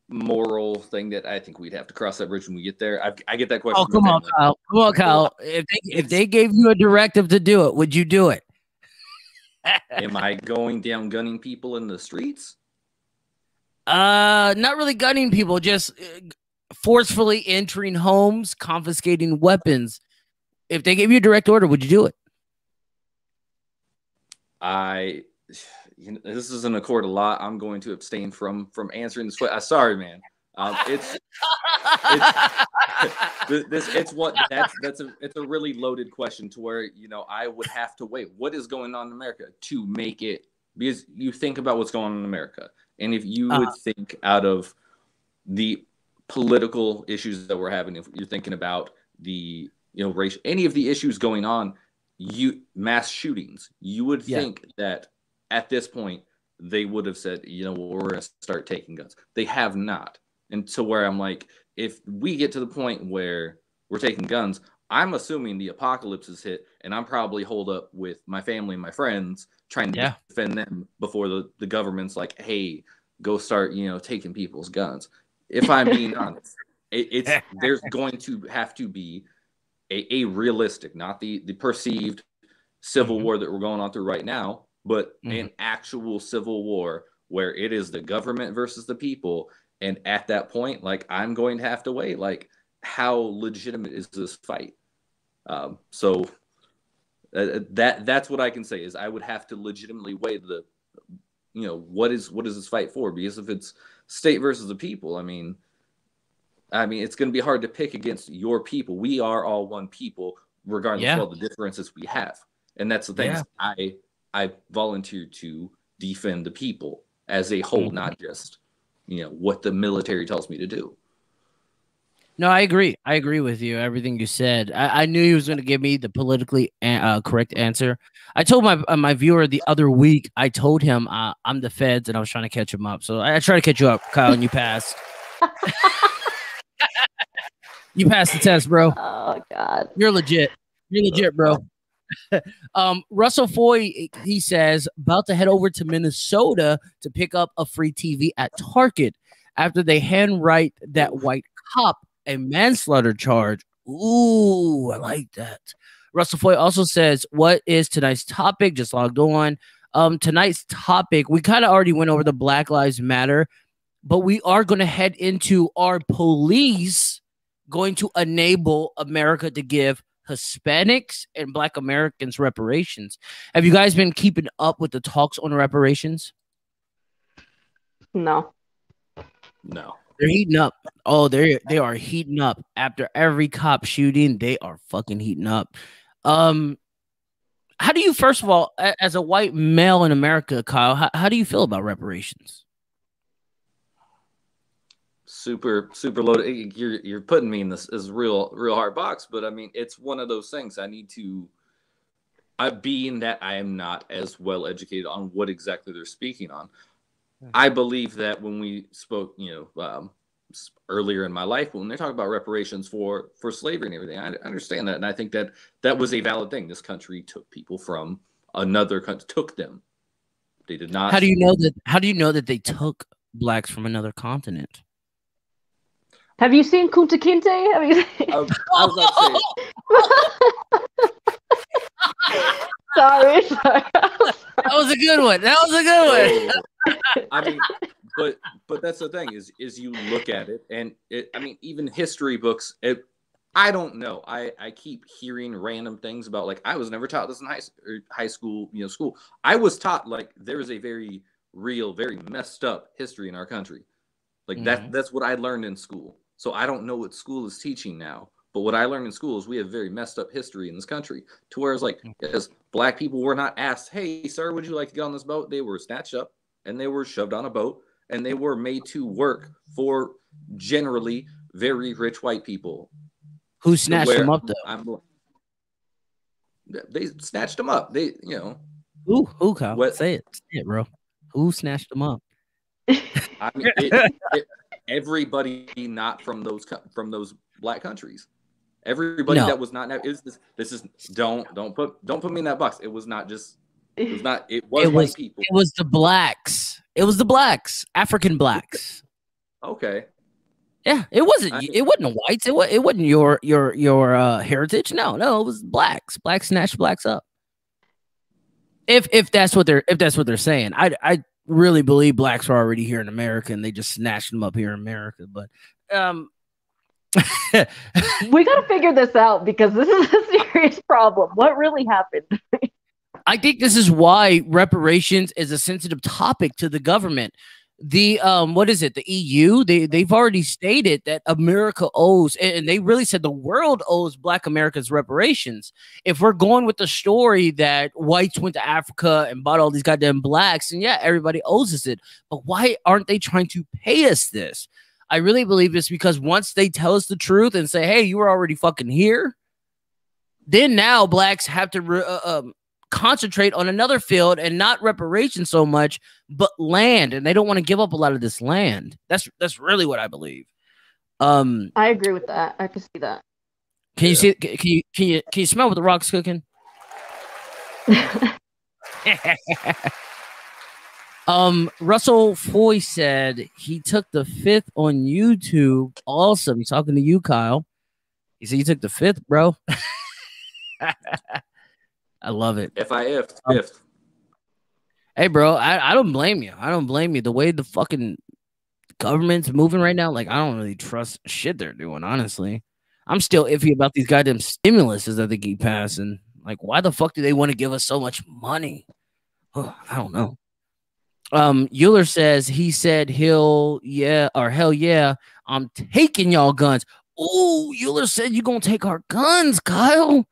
moral thing that I think we'd have to cross that bridge when we get there. I get that question. Oh, come on, Kyle. Come on, Kyle. If they gave you a directive to do it, would you do it? Am I going down gunning people in the streets? Not really gunning people, just forcefully entering homes, confiscating weapons. If they gave you a direct order, would you do it? This is in a court a lot. I'm going to abstain from answering this question. Sorry, man. It's a really loaded question to where I would have to wait. What is going on in America to make it? Because you think about what's going on in America, and if you would think out of the political issues that we're having, if you're thinking about the race, any of the issues going on, mass shootings, you would think that at this point they would have said, we're going to start taking guns. They have not. And to where I'm like, if we get to the point where we're taking guns, I'm assuming the apocalypse is hit, and I'm probably holed up with my family and my friends trying to defend them before the government's like, hey, go start, taking people's guns. If I'm being honest, there's going to have to be a realistic, not the perceived civil war that we're going on through right now, but an actual civil war where it is the government versus the people. And at that point, like, I'm going to have to weigh, like, how legitimate is this fight? So that's what I can say is I would have to legitimately weigh the, what is this fight for? Because if it's state versus the people, I mean, it's going to be hard to pick against your people. We are all one people, regardless of all the differences we have. And that's the thing. I volunteer to defend the people as a whole, not just, what the military tells me to do. No, I agree. I agree with you. Everything you said. I knew he was going to give me the politically correct answer. I told my viewer the other week, I told him I'm the feds and I was trying to catch him up. So I tried to catch you up, Kyle, and you passed. You passed the test, bro. Oh, God. You're legit. You're legit, bro. Russell Foy, he says, about to head over to Minnesota to pick up a free TV at Target after they handwrite that white cop a manslaughter charge. Ooh, I like that. Russell Foy also says, what is tonight's topic? Just logged on. Tonight's topic, we kind of already went over the Black Lives Matter, but we are going to head into our police going to enable America to give Hispanics and Black Americans reparations. Have you guys been keeping up with the talks on reparations? No. They're heating up. Oh, they are heating up. After every cop shooting, they are fucking heating up. How do you, first of all, as a white male in America, Kyle, how do you feel about reparations? Super loaded. You're putting me in this real hard box, but I mean, it's one of those things I need to. Being that I am not as well educated on what exactly they're speaking on, I believe that when we spoke, earlier in my life, when they talk about reparations for slavery and everything, I understand that, and I think that was a valid thing. This country took people from another country, took them. They did not. How do you know that? How do you know that they took blacks from another continent? Have you seen Kunta Kinte? I was about to say. Sorry. That was a good one. That was a good one. I mean, but that's the thing is you look at it, and I mean, even history books. I don't know. I keep hearing random things about, like, I was never taught this in high school. School. I was taught, like, there is a very real, very messed up history in our country. Like that's what I learned in school. So I don't know what school is teaching now. But what I learned in school is we have very messed up history in this country, to where it's like, as black people were not asked, hey, sir, would you like to get on this boat? They were snatched up and they were shoved on a boat, and they were made to work for generally very rich white people. Who snatched them up, though? They snatched them up. They, Who, Kyle? Say it, bro. Who snatched them up? I mean, everybody not from those black countries. Everybody that was not. This is don't put me in that box. It was not just. It was not. It was white people. It was the blacks. It was the blacks. African blacks. Okay. Yeah, it wasn't. It wasn't the whites. It wasn't your heritage. No, it was blacks. Blacks snatched blacks up. If that's what they're saying, I really believe blacks were already here in America and they just snatched them up here in America. But we got to figure this out, because this is a serious problem. What really happened? I think this is why reparations is a sensitive topic to the government. The what is it? The EU, they've already stated that America owes, and they really said the world owes Black Americans reparations. If we're going with the story that whites went to Africa and bought all these goddamn blacks, and yeah, everybody owes us it. But why aren't they trying to pay us this? I really believe it's because once they tell us the truth and say, hey, you were already fucking here, then now blacks have to concentrate on another field, and not reparations so much, but land, and they don't want to give up a lot of this land. That's really what I believe. I agree with that. I can see that. Can you see? Can you smell what the Rock's cooking? Russell Foy said he took the 5th on YouTube. Awesome. He's talking to you, Kyle. He said you took the 5th, bro. I love it. Fifth. Hey, bro, I don't blame you. I don't blame you. The way the fucking government's moving right now, like, I don't really trust shit they're doing, honestly. I'm still iffy about these goddamn stimuluses that they keep passing. Like, why the fuck do they want to give us so much money? Oh, I don't know. Euler says he said hell yeah, I'm taking y'all guns. Oh, Euler said you're gonna take our guns, Kyle.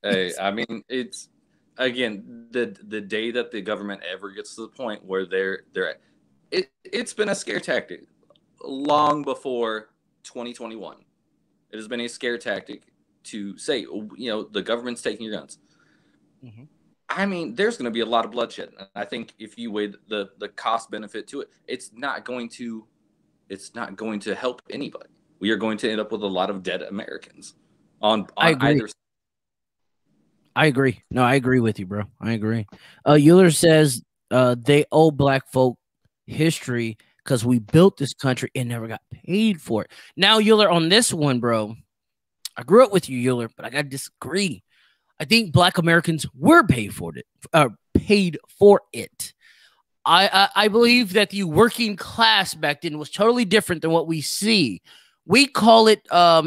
Hey, I mean, it's, again, the day that the government ever gets to the point where they're it's been a scare tactic long before 2021. It has been a scare tactic to say, the government's taking your guns. Mm-hmm. I mean, there's going to be a lot of bloodshed. I think if you weigh the cost benefit to it, it's not going to help anybody. We are going to end up with a lot of dead Americans on either side. I agree. No, I agree with you, bro. I agree. Euler says they owe black folk history because we built this country and never got paid for it. Now, Euler, on this one, bro, I grew up with you, Euler, but I got to disagree. I think black Americans were paid for it. I believe that the working class back then was totally different than what we see. We call it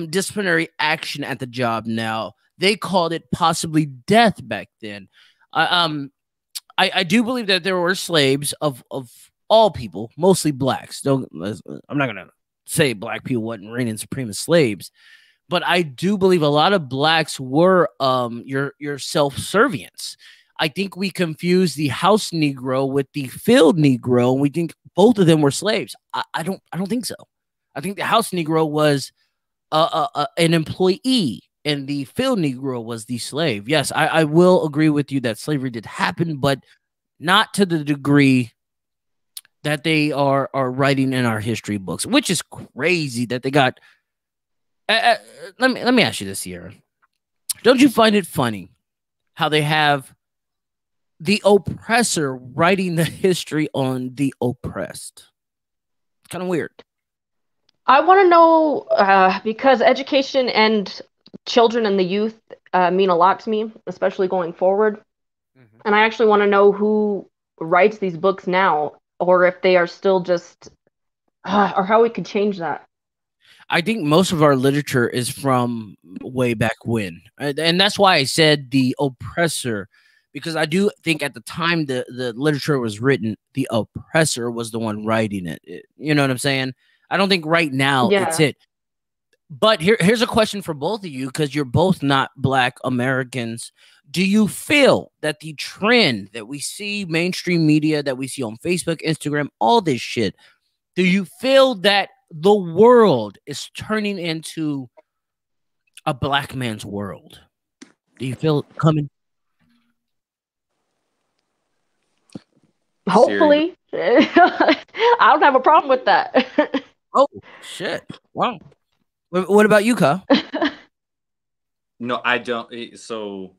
disciplinary action at the job now. They called it possibly death back then. I do believe that there were slaves of all people, mostly blacks. I'm not going to say black people wasn't reigning supreme as slaves, but I do believe a lot of blacks were your self-servients. I think we confuse the house Negro with the field Negro, and we think both of them were slaves. I don't think so. I think the house Negro was an employee, and the field Negro was the slave. Yes, I will agree with you that slavery did happen, but not to the degree that they are writing in our history books, which is crazy that they got. Let me ask you this, Sierra. Don't you find it funny how they have the oppressor writing the history on the oppressed? It's kind of weird. I want to know, because education and children and the youth mean a lot to me, especially going forward. And I actually want to know who writes these books now, or if they are still just, or how we could change that. I think most of our literature is from way back when. And that's why I said the oppressor, because I do think at the time the literature was written, the oppressor was the one writing it. You know what I'm saying? I don't think right now it's Yeah. it. But here's a question for both of you, because you're both not Black Americans. Do you feel that the trend that we see, mainstream media, that we see on Facebook, Instagram, all this shit, do you feel that the world is turning into a Black man's world? Do you feel it coming? Hopefully. I don't have a problem with that. Oh, shit. Wow. What about you, Kyle? No, I don't. So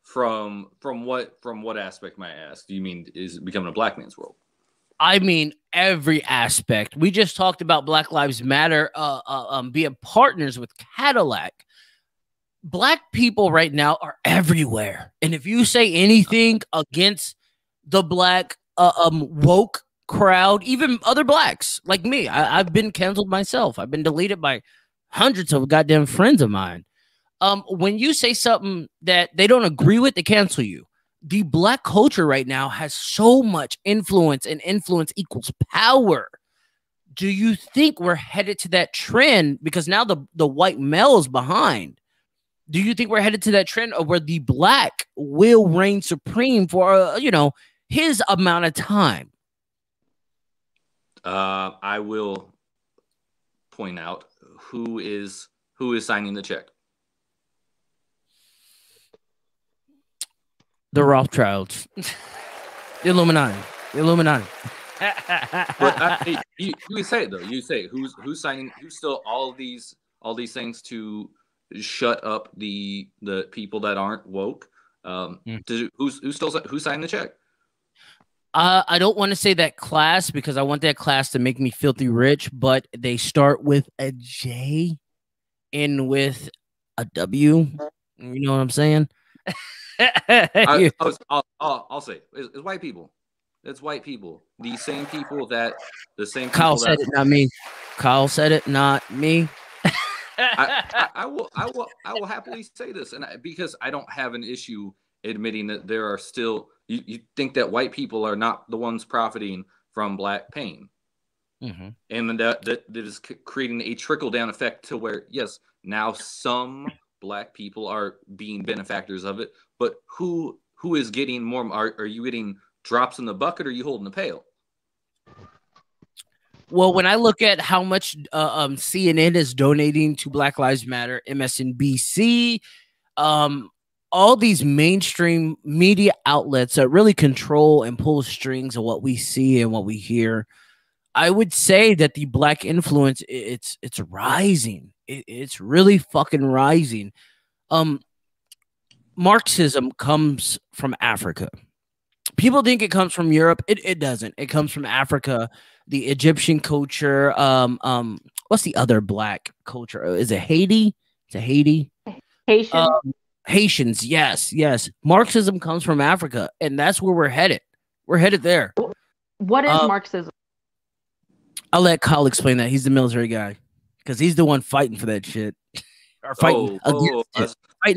from what aspect, might I ask? Do you mean is it becoming a Black man's world? I mean, every aspect. We just talked about Black Lives Matter being partners with Cadillac. Black people right now are everywhere. And if you say anything against the Black woke crowd, even other Blacks like me, I've been canceled myself. I've been deleted by hundreds of goddamn friends of mine. When you say something that they don't agree with, they cancel you. The Black culture right now has so much influence, and influence equals power. Do you think we're headed to that trend? Because now the white male is behind. Do you think we're headed to that trend of where the Black will reign supreme for, his amount of time? I will point out who is signing the check. The Rothschilds, the Illuminati. But you say it though. You say who's signing? Who's still all these things to shut up the people that aren't woke? Who's signing the check? I don't want to say that class, because I want that class to make me filthy rich, but they start with a J and with a W. You know what I'm saying? I'll say it's white people. It's white people. The same people that Kyle said it, not me. Kyle said it, not me. I will happily say this, and because I don't have an issue admitting that there are still you think that white people are not the ones profiting from Black pain, and that is creating a trickle down effect to where yes, now some Black people are being benefactors of it, but who is getting more? Are you getting drops in the bucket, or are you holding the pail? Well, when I look at how much CNN is donating to Black Lives Matter, MSNBC, all these mainstream media outlets that really control and pull strings of what we see and what we hear, I would say that the Black influence, it's rising. It's really fucking rising. Marxism comes from Africa. People think it comes from Europe. It doesn't. It comes from Africa. The Egyptian culture. What's the other Black culture? Is it Haiti? Is it Haiti? Haitian. Haitians. Yes. Marxism comes from Africa, and that's where we're headed. We're headed there. What is Marxism? I'll let Kyle explain that. He's the military guy, because he's the one fighting for that shit, or fighting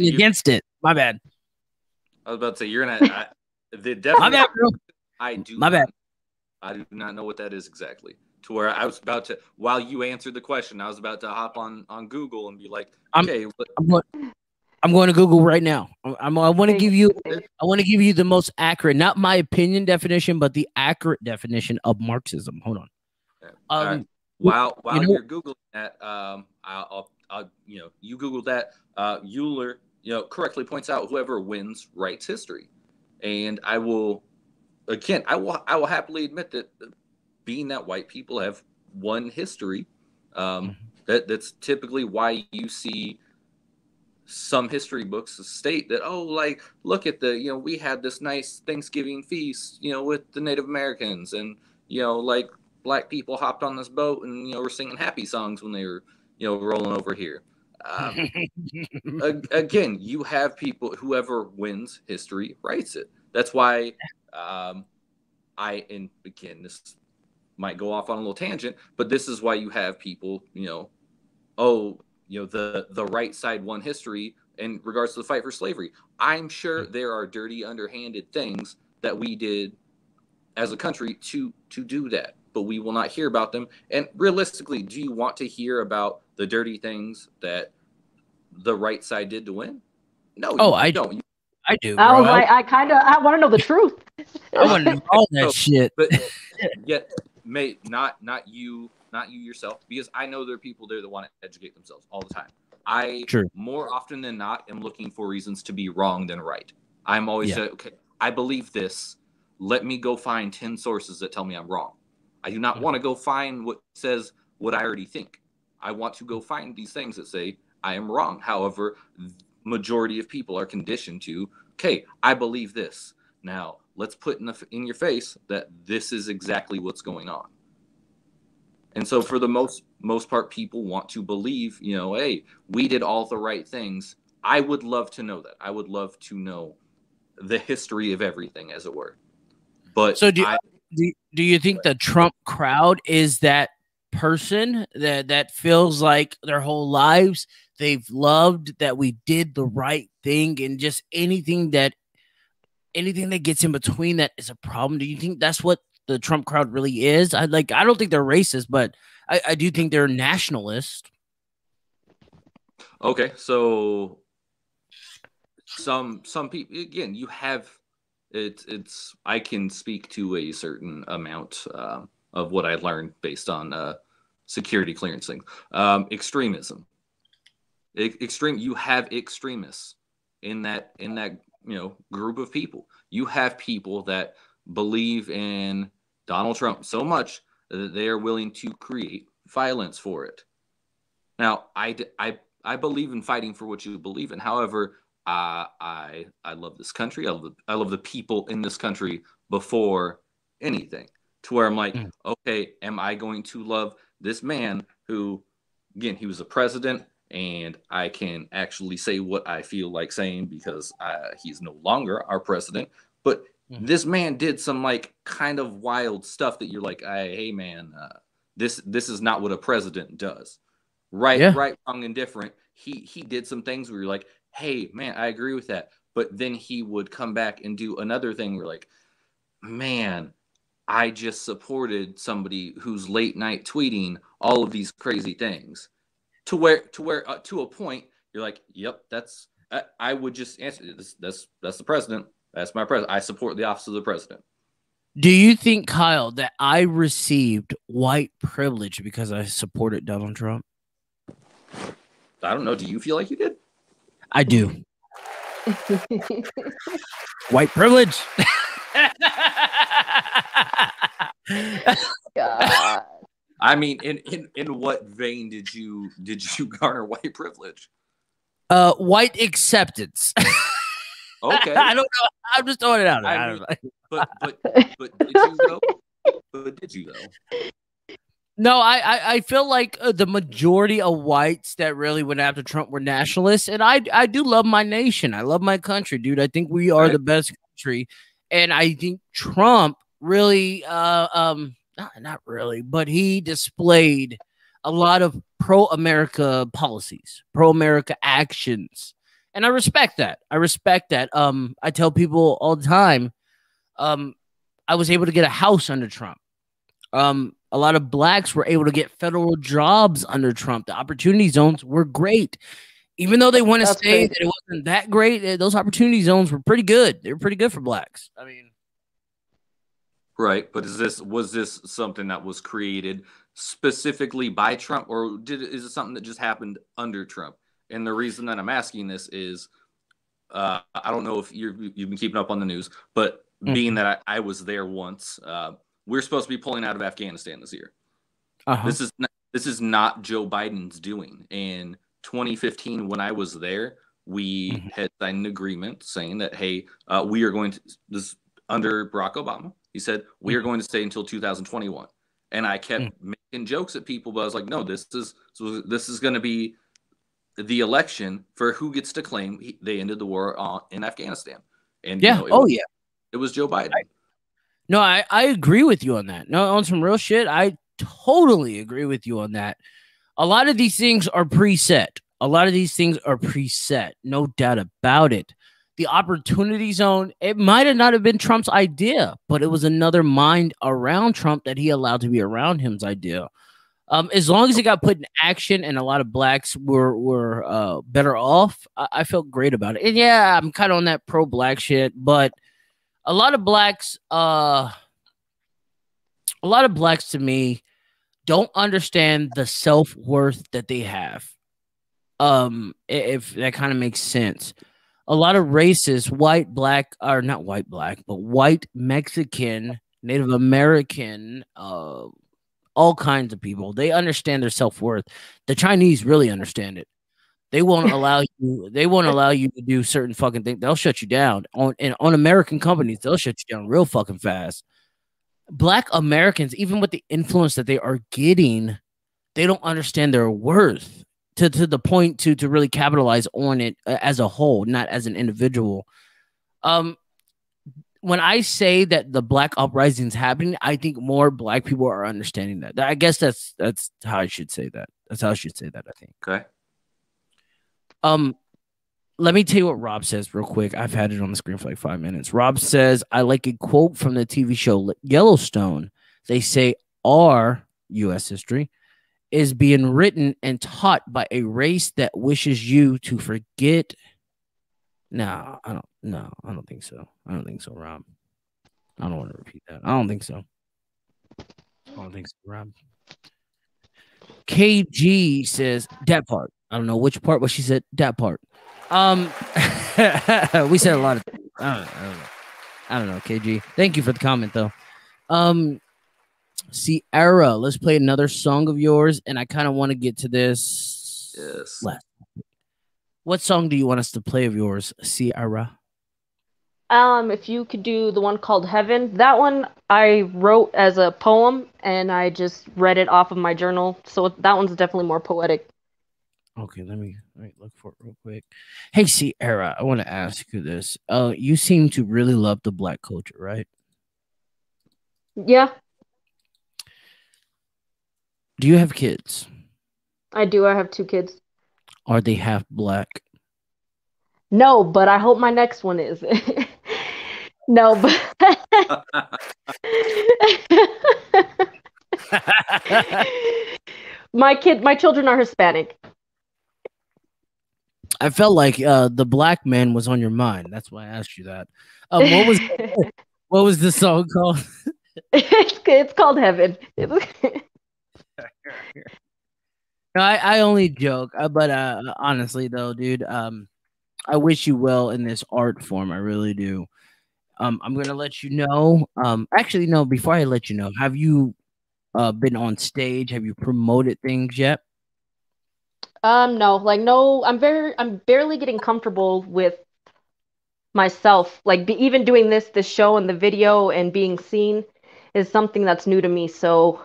against it. My bad. I was about to say you're gonna. My bad, bro. My bad. I do not know what that is exactly. To where I was about to, while you answered the question, I was about to hop on Google and be like, okay. I'm going to Google right now. I want to give you the most accurate, not my opinion definition, but the accurate definition of Marxism. Hold on. Right. While you're Googling that, I'll you Google that. Euler, correctly points out whoever wins writes history, and I will happily admit that, being that white people have won history, that's typically why you see some history books state that, look at we had this nice Thanksgiving feast, with the Native Americans, and Black people hopped on this boat and we're singing happy songs when they were rolling over here. Again, you have people, whoever wins, history writes it. That's why and again, this might go off on a little tangent, but this is why you have people, the right side won history in regards to the fight for slavery. I'm sure there are dirty, underhanded things that we did as a country to do that, but we will not hear about them. And realistically, do you want to hear about the dirty things that the right side did to win? No, I don't. I do. I was like, I want to know the truth. I want to know all that shit. But yet, not you yourself, because I know there are people there that want to educate themselves all the time. More often than not, am looking for reasons to be wrong than right. I'm always okay, I believe this. Let me go find 10 sources that tell me I'm wrong. I do not want to go find what says what I already think. I want to go find these things that say I am wrong. However, majority of people are conditioned to, okay, I believe this. Now, let's put in your face that this is exactly what's going on. And so for the most part, people want to believe, hey, we did all the right things. I would love to know that. I would love to know the history of everything, as it were. But so do you think the Trump crowd is that person that feels like their whole lives they've loved that we did the right thing, and just anything that gets in between that is a problem? Do you think that's what the Trump crowd really is? I don't think they're racist, but I do think they're nationalist. Okay, so some people, again, you have it's I can speak to a certain amount of what I learned based on security clearance things. Extremism. You have extremists in that group of people. You have people that believe in Donald Trump so much that they are willing to create violence for it. Now, I believe in fighting for what you believe in. However, I love this country. I love the people in this country before anything. To where I'm like, okay, am I going to love this man who, again, he was a president, and I can actually say what I feel like saying because he's no longer our president. But this man did some kind of wild stuff that you're like, hey man, this is not what a president does. Right, wrong, and different. He did some things where you're like, hey man, I agree with that. But then he would come back and do another thing where like, man, I just supported somebody who's late night tweeting all of these crazy things. To a point, you're like, yep, that's. I would just answer this. That's the president. That's my president. I support the office of the president. Do you think, Kyle, that I received white privilege because I supported Donald Trump? I don't know. Do you feel like you did? I do. White privilege. God. I mean, in what vein did you garner white privilege? White acceptance. Okay. I don't know. I'm just throwing it out. But did you though? But did you though? No, I feel like the majority of whites that really went after Trump were nationalists, and I do love my nation. I love my country, dude. I think we are the best country, and I think Trump really, not really, but he displayed a lot of pro-America policies, pro-America actions. And I respect that. I tell people all the time, I was able to get a house under Trump. A lot of blacks were able to get federal jobs under Trump. The opportunity zones were great. Even though they want to say that it wasn't that great, those opportunity zones were pretty good. They were pretty good for blacks. I mean, right. But was this something that was created specifically by Trump, or is it something that just happened under Trump? And the reason that I'm asking this is, I don't know if you've been keeping up on the news, but being that I was there once, we're supposed to be pulling out of Afghanistan this year. This is not Joe Biden's doing. In 2015, when I was there, we had signed an agreement saying that, hey, we are going to, this under Barack Obama, he said, we are going to stay until 2021. And I kept making jokes at people, but I was like, no, this is going to be the election for who gets to claim they ended the war in Afghanistan. And yeah, it was Joe Biden. No, I agree with you on that. No, on some real shit, I totally agree with you on that. A lot of these things are preset. No doubt about it. The opportunity zone, it might have not have been Trump's idea, but it was another mind around Trump that he allowed to be around him's idea. As long as it got put in action and a lot of blacks were better off, I felt great about it. And yeah, I'm kind of on that pro-black shit, but a lot of blacks to me don't understand the self-worth that they have. If that kind of makes sense. A lot of races, white, black, or not white, black, but white, Mexican, Native American, all kinds of people, they understand their self-worth. The Chinese really understand it. They won't allow you to do certain fucking things. They'll shut you down. On American companies, they'll shut you down real fucking fast. Black Americans, even with the influence that they are getting, they don't understand their worth to the point to really capitalize on it as a whole, not as an individual. When I say that the black uprising is happening, I think more black people are understanding that. I guess that's how I should say that. That's how I should say that, I think. Okay. Let me tell you what Rob says real quick. I've had it on the screen for like 5 minutes. Rob says, I like a quote from the TV show Yellowstone. They say our U.S. history is being written and taught by a race that wishes you to forget. No, I don't think so. I don't think so, Rob. I don't want to repeat that. I don't think so, Rob. KG says that part. I don't know which part, but she said that part. We said a lot of things. I don't know, KG. Thank you for the comment, though. Sierra, let's play another song of yours, and I kind of want to get to this. Yes. What song do you want us to play of yours, Sierra? If you could do the one called Heaven. That one I wrote as a poem, and I just read it off of my journal. So that one's definitely more poetic. Okay, let me look for it real quick. Hey, Sierra, I want to ask you this. You seem to really love the black culture, right? Yeah. Do you have kids? I do. I have 2 kids. Are they half black? No, but I hope my next one is. No, but my children are Hispanic. I felt like the black man was on your mind. That's why I asked you that. What was the song called? It's called Heaven. No, I only joke, but honestly though, dude, I wish you well in this art form. I really do. I'm gonna let you know. Actually, no. Before I let you know, have you been on stage? Have you promoted things yet? No, no. I'm barely getting comfortable with myself. Even doing this show and the video and being seen is something that's new to me. So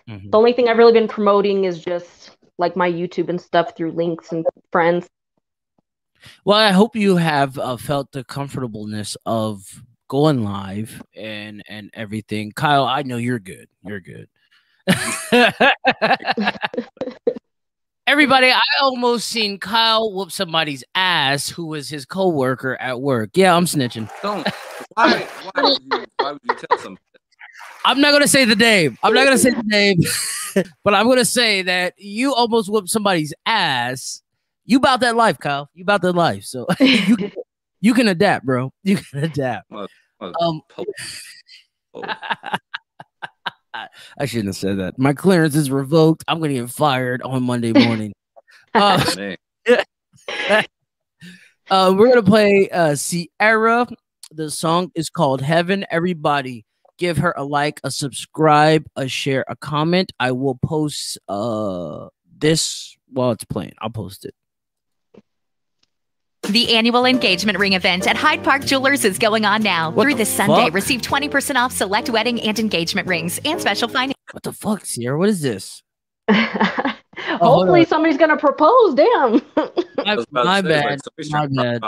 the only thing I've really been promoting is just my YouTube and stuff through links and friends. Well, I hope you have felt the comfortableness of going live and everything. Kyle, I know you're good. You're good. Everybody, I almost seen Kyle whoop somebody's ass who was his coworker at work. Yeah, I'm snitching. Don't. Why would you tell somebody? I'm not gonna say the name. But I'm gonna say that you almost whooped somebody's ass. You about that life, Kyle. You about that life. So you can adapt, bro. You can adapt. I shouldn't have said that. My clearance is revoked. I'm gonna get fired on Monday morning. We're gonna play Sierra. The song is called Heaven. Everybody, give her a like, a subscribe, a share, a comment. I will post this while it's playing. I'll post it. The annual engagement ring event at Hyde Park Jewelers is going on now. Through this Sunday, receive 20% off select wedding and engagement rings and special finance. What the fuck, Sierra? What is this? Hopefully somebody's gonna propose. Damn. My bad. My bad.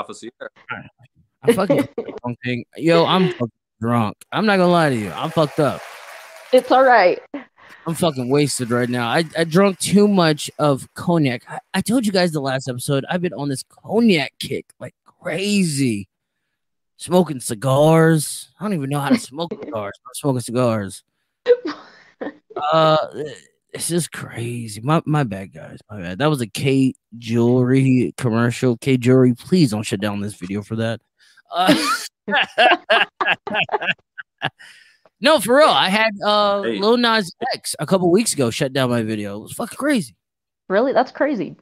I fucking wrong thing. Yo, I'm fucking drunk. I'm not gonna lie to you. I'm fucked up. It's all right. I'm fucking wasted right now. I drunk too much of cognac. I told you guys the last episode, I've been on this cognac kick like crazy. Smoking cigars. I don't even know how to smoke cigars. I'm smoking cigars. This is crazy. My bad, guys. My bad. That was a K Jewelry commercial. K Jewelry, please don't shut down this video for that. No, for real. I had Lil Nas X a couple weeks ago shut down my video. It was fucking crazy. Really? That's crazy.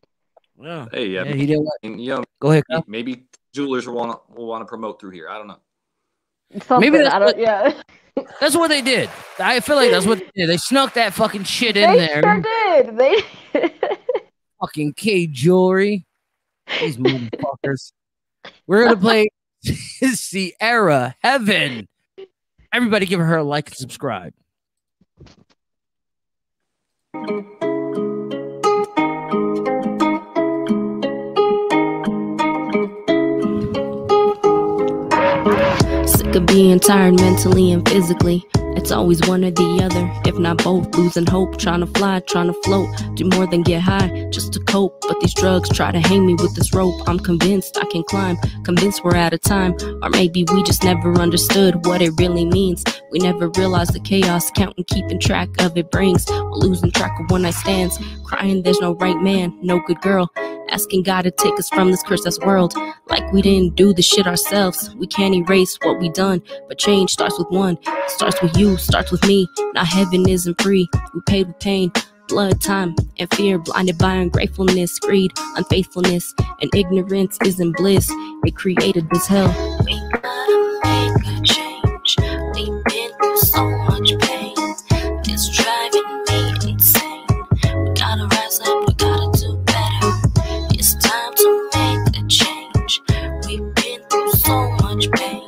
Yeah. Hey, yeah. He did what? You know, go ahead. Maybe jewelers will want to promote through here. I don't know. Maybe that's what they did. I feel like that's what they did. They snuck that fucking shit in there. Sure did. They fucking K Jewelry. These motherfuckers. We're gonna play Sierra Heaven. Everybody give her a like and subscribe. Sick of being tired mentally and physically. It's always one or the other, if not both. Losing hope, trying to fly, trying to float. Do more than get high, just to cope. But these drugs try to hang me with this rope. I'm convinced I can climb, convinced we're out of time. Or maybe we just never understood what it really means. We never realized the chaos counting, keeping track of it brings. We're losing track of one-night stands, crying there's no right man, no good girl. Asking God to take us from this cursed world. Like we didn't do the shit ourselves. We can't erase what we done, but change starts with one. Starts with you, starts with me. Now heaven isn't free. We paid with pain, blood, time, and fear. Blinded by ungratefulness, greed, unfaithfulness, and ignorance isn't bliss. It created this hell. We gotta make a change. We've been through so much pain. It's driving me insane. We gotta rise up, we gotta do better. It's time to make a change. We've been through so much pain.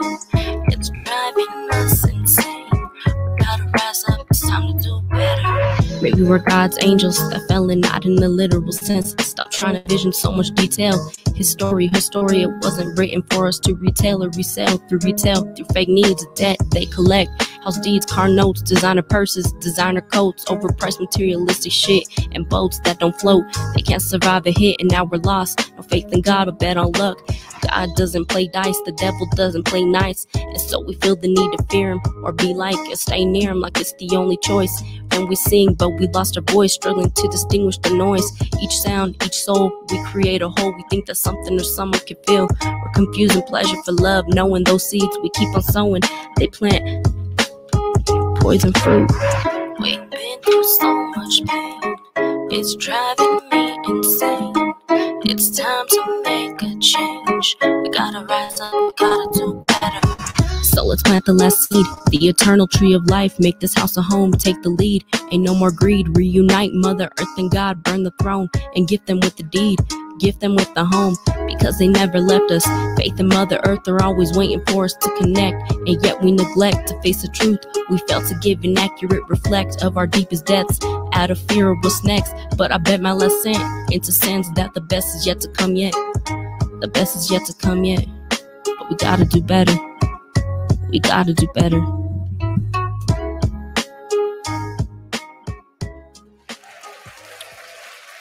It's driving us insane. We gotta rise up, it's time to do better. Maybe we're God's angels that fell in, not in the literal sense. Stop trying to vision so much detail. His story, it wasn't written for us to retell or resell. Through retail, through fake needs, debt they collect. House deeds, car notes, designer purses, designer coats, overpriced materialistic shit, and boats that don't float. They can't survive a hit, and now we're lost. No faith in God, but bet on luck. God doesn't play dice, the devil doesn't play nice. And so we feel the need to fear him, or be like and stay near him like it's the only choice. And we sing, but we lost our voice, struggling to distinguish the noise. Each sound, each soul, we create a whole. We think that something or someone can feel. We're confusing pleasure for love, knowing those seeds we keep on sowing. They plant poison fruit. We've been through so much pain. It's driving me insane. It's time to make a change. We gotta rise up, we gotta do better. So let's plant the last seed, the eternal tree of life. Make this house a home, take the lead. Ain't no more greed, reunite Mother Earth and God. Burn the throne and gift them with the deed. Gift them with the home, because they never left us. Faith and Mother Earth are always waiting for us to connect. And yet we neglect to face the truth. We fail to give an accurate reflect of our deepest depths. Out of fear of what's next, but I bet my lesson into sense that the best is yet to come yet. The best is yet to come yet. But we gotta do better. We gotta do better.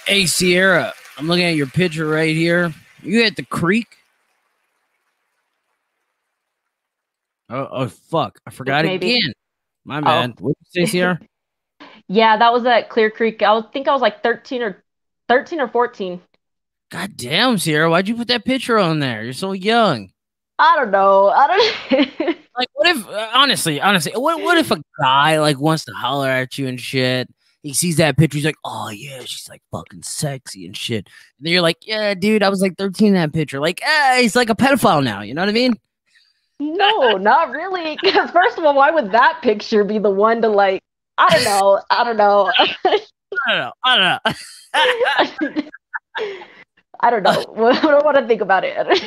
Hey, Sierra, I'm looking at your picture right here. You at the creek? Oh fuck. I forgot again. My bad. What did you say, Sierra? Yeah, that was at Clear Creek. I think I was like 13 or 14. God damn, Sierra, why'd you put that picture on there? You're so young. I don't know. Like, what if honestly, what if a guy like wants to holler at you and shit? He sees that picture, he's like, oh yeah, she's like fucking sexy and shit. And then you're like, yeah, dude, I was like 13 in that picture. Like, he's like a pedophile now, you know what I mean? No, not really. Because first of all, why would that picture be the one to like, I don't know. I don't know. I don't know. I don't want to think about it.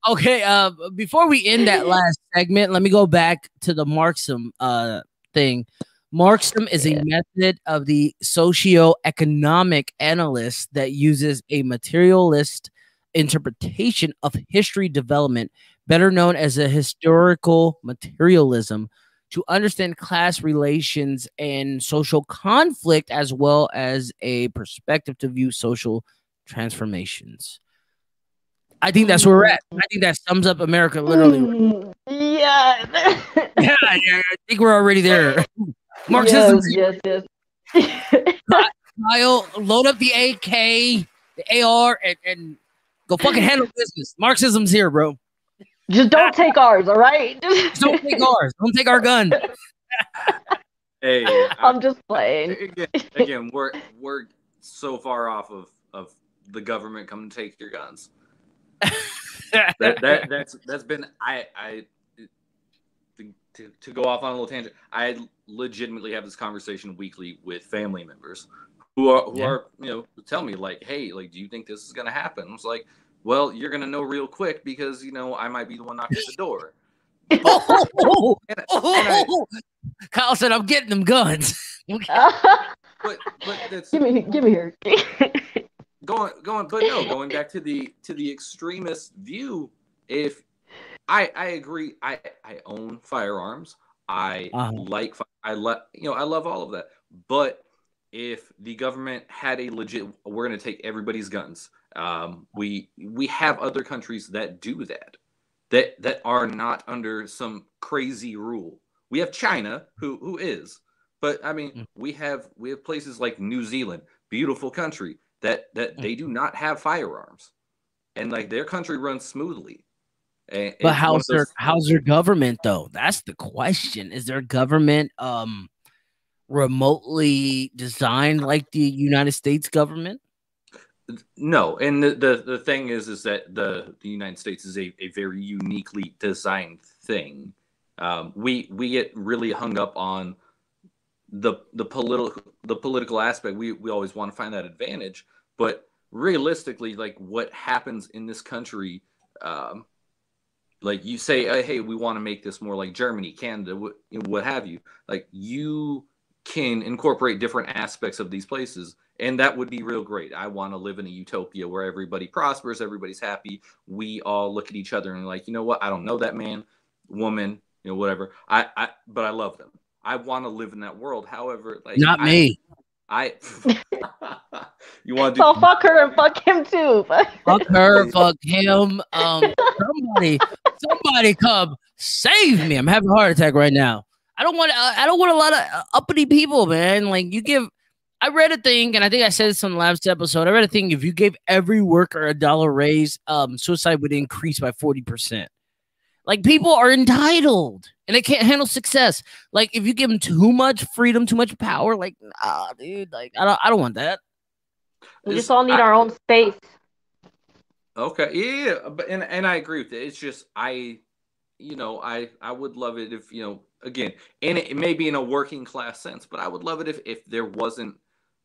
Okay, before we end that last segment, let me go back to the Marxism thing. Marxism is a method of the socio-economic analyst that uses a materialist interpretation of history development, better known as a historical materialism, to understand class relations and social conflict, as well as a perspective to view social transformations. I think that's where we're at. I think that sums up America literally. Yeah. Yeah, I think we're already there. Marxism. Yes. Kyle, load up the AK, the AR, and go fucking handle business. Marxism's here, bro. Just don't take ours, all right? Just don't take ours. Don't take our gun. Hey, I'm just playing. Again, we're so far off of the government coming to take your guns. That's been to go off on a little tangent. I legitimately have this conversation weekly with family members who are tell me like, hey, like, do you think this is gonna happen? I was like, well, you're gonna know real quick because I might be the one knocking at the door. Kyle said, "I'm getting them guns." but that's give me here. going back to the extremist view. If I agree, I own firearms. I love all of that. But if the government had a legit, we're going to take everybody's guns. We have other countries that do that are not under some crazy rule. We have China who is, but I mean, we have places like New Zealand, beautiful country, that they do not have firearms, and like their country runs smoothly. And but how's their government though? That's the question. Is their government remotely designed like the United States government? No, and the thing is that the United States is a very uniquely designed thing. We get really hung up on the political aspect. We always want to find that advantage, but realistically, like what happens in this country, like you say, hey, we want to make this more like Germany, Canada, what have you. Like you can incorporate different aspects of these places, and that would be real great. I want to live in a utopia where everybody prospers, everybody's happy. We all look at each other and like, you know what? I don't know that man, woman, whatever. But I love them. I want to live in that world. However, like not me. You want to so fuck her and fuck him too. Fuck her, fuck him. Somebody come save me. I'm having a heart attack right now. I don't want a lot of uppity people, man. Like I read a thing, and I think I said this on the last episode. I read a thing. If you gave every worker $1 raise, suicide would increase by 40%. Like people are entitled, and they can't handle success. Like if you give them too much freedom, too much power, like dude, like I don't want that. We just all need our own space. Okay, yeah, but and I agree with it. It's just I would love it if again, and it may be in a working class sense, but I would love it if there wasn't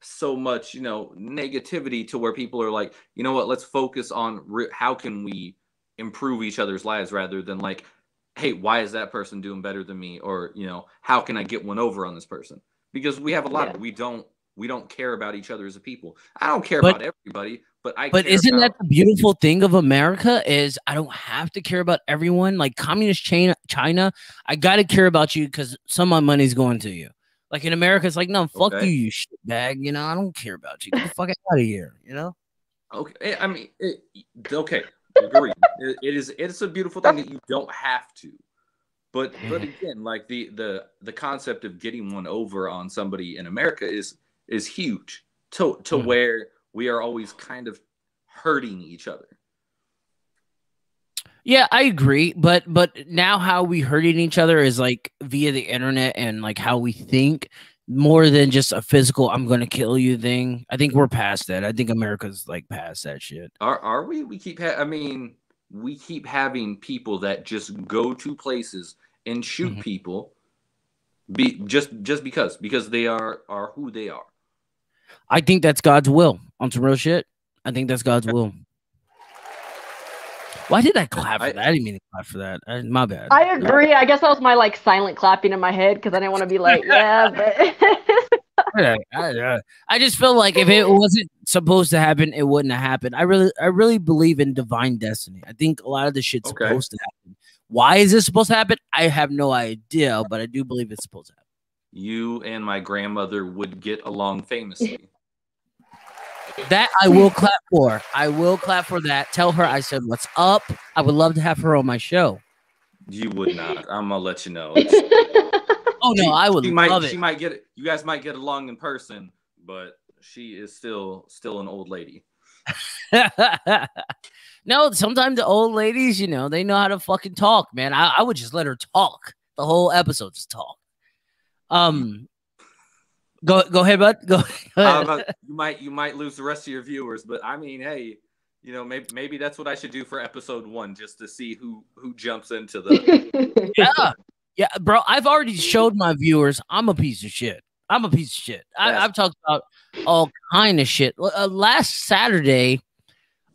so much negativity to where people are like, you know what, let's focus on how can we improve each other's lives rather than like, hey, why is that person doing better than me, or how can I get one over on this person? Because we have a lot of we don't care about each other as a people. I don't care about everybody, but isn't that the beautiful thing of America is I don't have to care about everyone. Like communist China, I gotta care about you because some of my money's going to you. Like in America, it's like, no, fuck you shitbag. I don't care about you. Get the fuck out of here. Okay, I mean, okay, agree. It's a beautiful thing that you don't have to. But again, like the concept of getting one over on somebody in America is huge to where we are always kind of hurting each other. Yeah, I agree. But now how we hurting each other is like via the internet and like how we think more than just a physical I'm gonna kill you thing. I think we're past that. I think America's like past that shit. Are we? We keep we keep having people that just go to places and shoot people just because they are who they are. I think that's God's will on some real shit. I think that's God's will. Why did I clap for that? I didn't mean to clap for that. My bad. I agree. I guess that was my like silent clapping in my head because I didn't want to be like, yeah, but I just feel like if it wasn't supposed to happen, it wouldn't have happened. I really believe in divine destiny. I think a lot of the shit's supposed to happen. Why is this supposed to happen? I have no idea, but I do believe it's supposed to happen. You and my grandmother would get along famously. That I will clap for. I will clap for that. Tell her I said what's up. I would love to have her on my show. You would not. I'm gonna let you know. Oh no, I would love it. She might get it. You guys might get along in person, but she is still an old lady. No, sometimes the old ladies, they know how to fucking talk, man. I would just let her talk. The whole episode just talk. Go ahead, bud. Go ahead. You might lose the rest of your viewers, but I mean, hey, maybe that's what I should do for episode 1, just to see who jumps into the. Yeah, bro. I've already showed my viewers I'm a piece of shit. I've talked about all kind of shit. Last Saturday,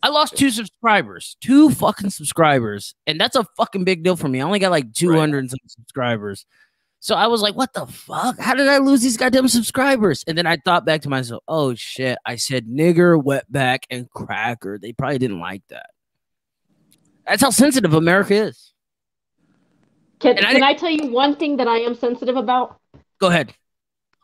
I lost 2 subscribers, 2 fucking subscribers, and that's a fucking big deal for me. I only got like 200 and some subscribers. So I was like, what the fuck? How did I lose these goddamn subscribers? And then I thought back to myself, oh shit, I said nigger, wetback, and cracker. They probably didn't like that. That's how sensitive America is. Can I tell you one thing that I am sensitive about? Go ahead.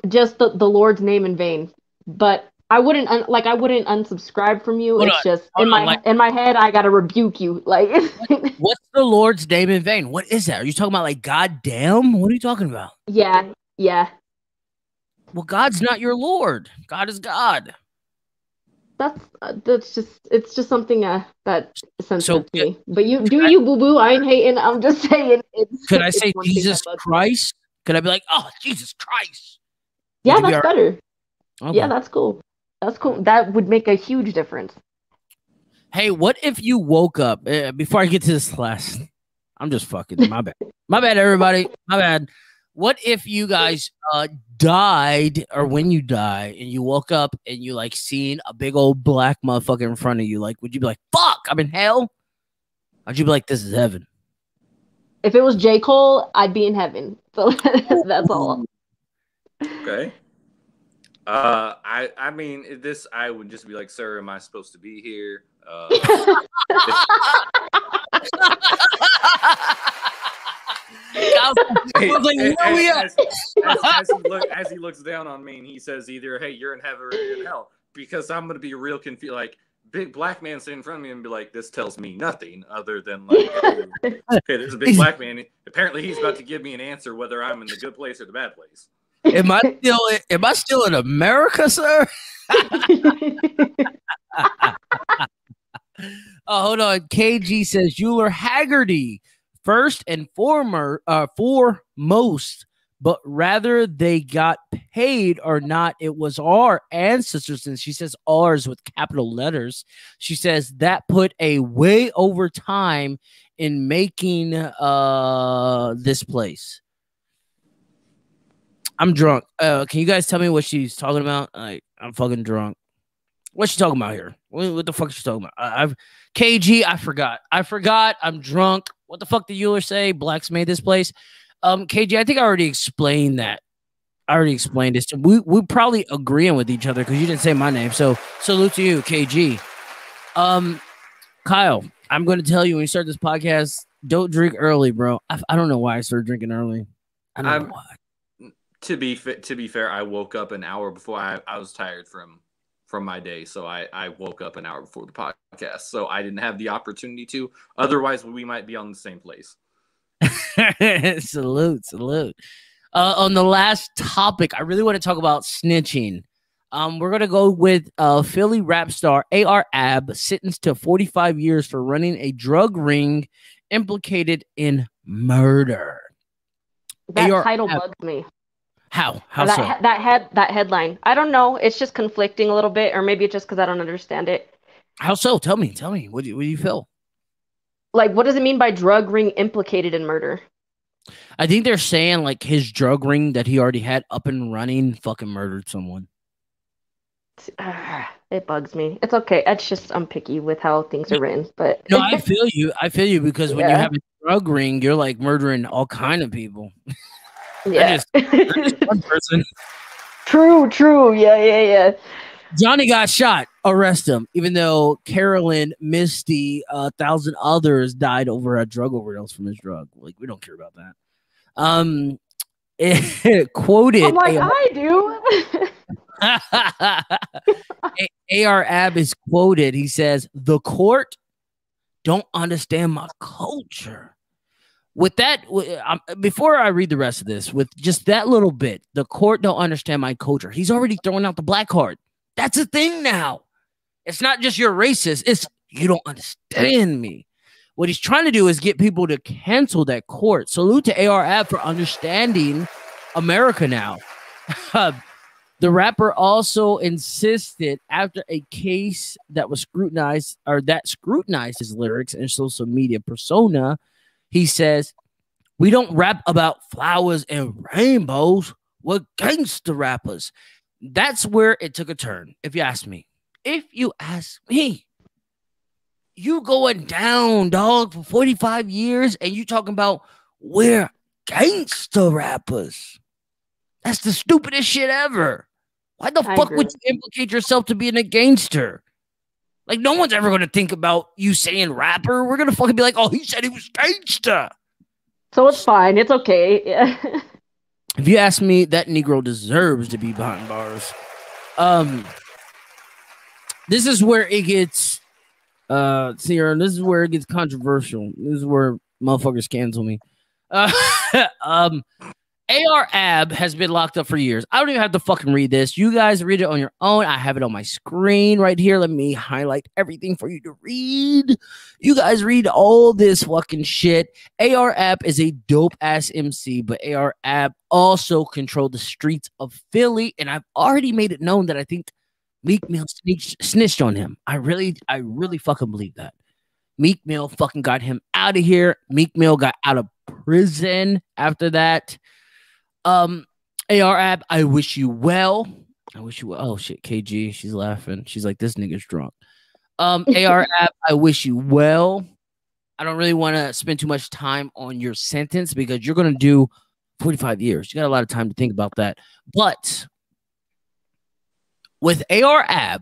Just the Lord's name in vain. But I wouldn't unsubscribe from you. It's just in my head, I gotta rebuke you. Like, what's the Lord's name in vain? What is that? Are you talking about like goddamn? What are you talking about? Yeah. Well, God's not your Lord. God is God. It's just something that is sensitive to me. But you boo boo. I ain't hating. I'm just saying. Could I say Jesus Christ? Could I be like, oh, Jesus Christ? Yeah, that's better. Okay. Yeah, that's cool. That's cool. That would make a huge difference. Hey, what if you woke up before I get to this last? I'm just fucking. My bad, everybody. My bad. What if you guys died, or when you die and you woke up and you like seen a big old black motherfucker in front of you? Like, would you be like, "Fuck, I'm in hell"? Or would you be like, "This is heaven"? If it was J. Cole, I'd be in heaven. So that's all. Okay. I mean, I would just be like, sir, am I supposed to be here? As he looks down on me and he says either, hey, you're in heaven or you're in hell, because I'm going to be real confused. Like, big black man sitting in front of me and be like, this tells me nothing other than like, okay, there's a big black man. Apparently he's about to give me an answer whether I'm in the good place or the bad place. Am I still in America, sir? Oh, hold on. KG says Euler Haggerty first and foremost, but rather they got paid or not, it was our ancestors. And she says ours with capital letters. She says that put a way over time in making this place. I'm drunk. Can you guys tell me what she's talking about? I'm fucking drunk. What's she talking about here? What the fuck is she talking about? KG, I forgot. I'm drunk. What the fuck did Euler say? Blacks made this place. KG, I think I already explained that. I already explained this. We probably agreeing with each other because you didn't say my name. So salute to you, KG. Kyle, I'm going to tell you when you start this podcast, don't drink early, bro. I don't know why I started drinking early. I don't know why. To be fair, I woke up an hour before I was tired from my day, so I woke up an hour before the podcast, so I didn't have the opportunity to. Otherwise, we might be on the same place. Salute. On the last topic, I really want to talk about snitching. We're gonna go with Philly rap star AR-Ab, sentenced to 45 years for running a drug ring implicated in murder. That title bugs me. How that, so? That headline. I don't know. It's just conflicting a little bit, or maybe it's just because I don't understand it. How so? Tell me. What do you feel? Like, what does it mean by drug ring implicated in murder? I think they're saying like his drug ring that he already had up and running fucking murdered someone. it bugs me. It's okay. It's just I'm picky with how things are written, but No, I feel you. I feel you because when you Yeah. have a drug ring, you're like murdering all kind of people. yeah. Just one person. True. Yeah. Johnny got shot. Arrest him. Even though Carolyn, Misty, 1,000 others died over a drug overdose from his drug. Like we don't care about that. It quoted. I'm like, I do. AR Ab is quoted. He says, "The court don't understand my culture." With that, before I read the rest of this, with just that little bit, the court don't understand my culture. He's already throwing out the black card. That's a thing now. It's not just you're racist. It's you don't understand me. What he's trying to do is get people to cancel that court. Salute to AR Ab for understanding America now. The rapper also insisted after a case that was scrutinized his lyrics and social media persona, he says, "We don't rap about flowers and rainbows. We're gangster rappers." That's where it took a turn, if you ask me. If you ask me, you going down, dog, for 45 years and you talking about we're gangster rappers. That's the stupidest shit ever. Why the fuck would you implicate yourself to being a gangster? Like, no one's ever going to think about you saying rapper. We're going to fucking be like, oh, he said he was gangster. So it's fine. It's okay. Yeah. If you ask me, that Negro deserves to be behind bars. This is where it gets, Sierra, this is where it gets controversial. This is where motherfuckers cancel me. AR Ab has been locked up for years. I don't even have to fucking read this. You guys read it on your own. I have it on my screen right here. Let me highlight everything for you to read. You guys read all this fucking shit. AR Ab is a dope ass MC, but AR Ab also controlled the streets of Philly, and I've already made it known that I think Meek Mill snitched on him. I really fucking believe that. Meek Mill fucking got him out of here. Meek Mill got out of prison after that. AR Ab, I wish you well. I wish you well. Oh shit, KG, she's laughing. She's like, this nigga's drunk. AR Ab, I wish you well. I don't really want to spend too much time on your sentence because you're gonna do 45 years. You got a lot of time to think about that. But with AR Ab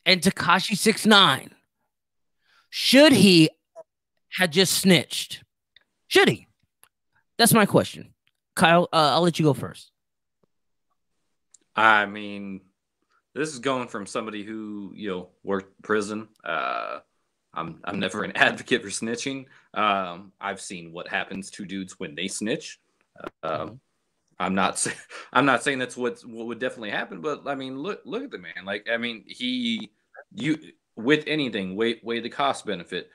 and Tekashi 6ix9ine, should he have just snitched? Should he? That's my question. Kyle, I'll let you go first. I mean, this is going from somebody who, worked prison. I'm never an advocate for snitching. I've seen what happens to dudes when they snitch. I'm not saying that's what would definitely happen, but I mean, look at the man. Like, I mean, with anything, weigh the cost benefit.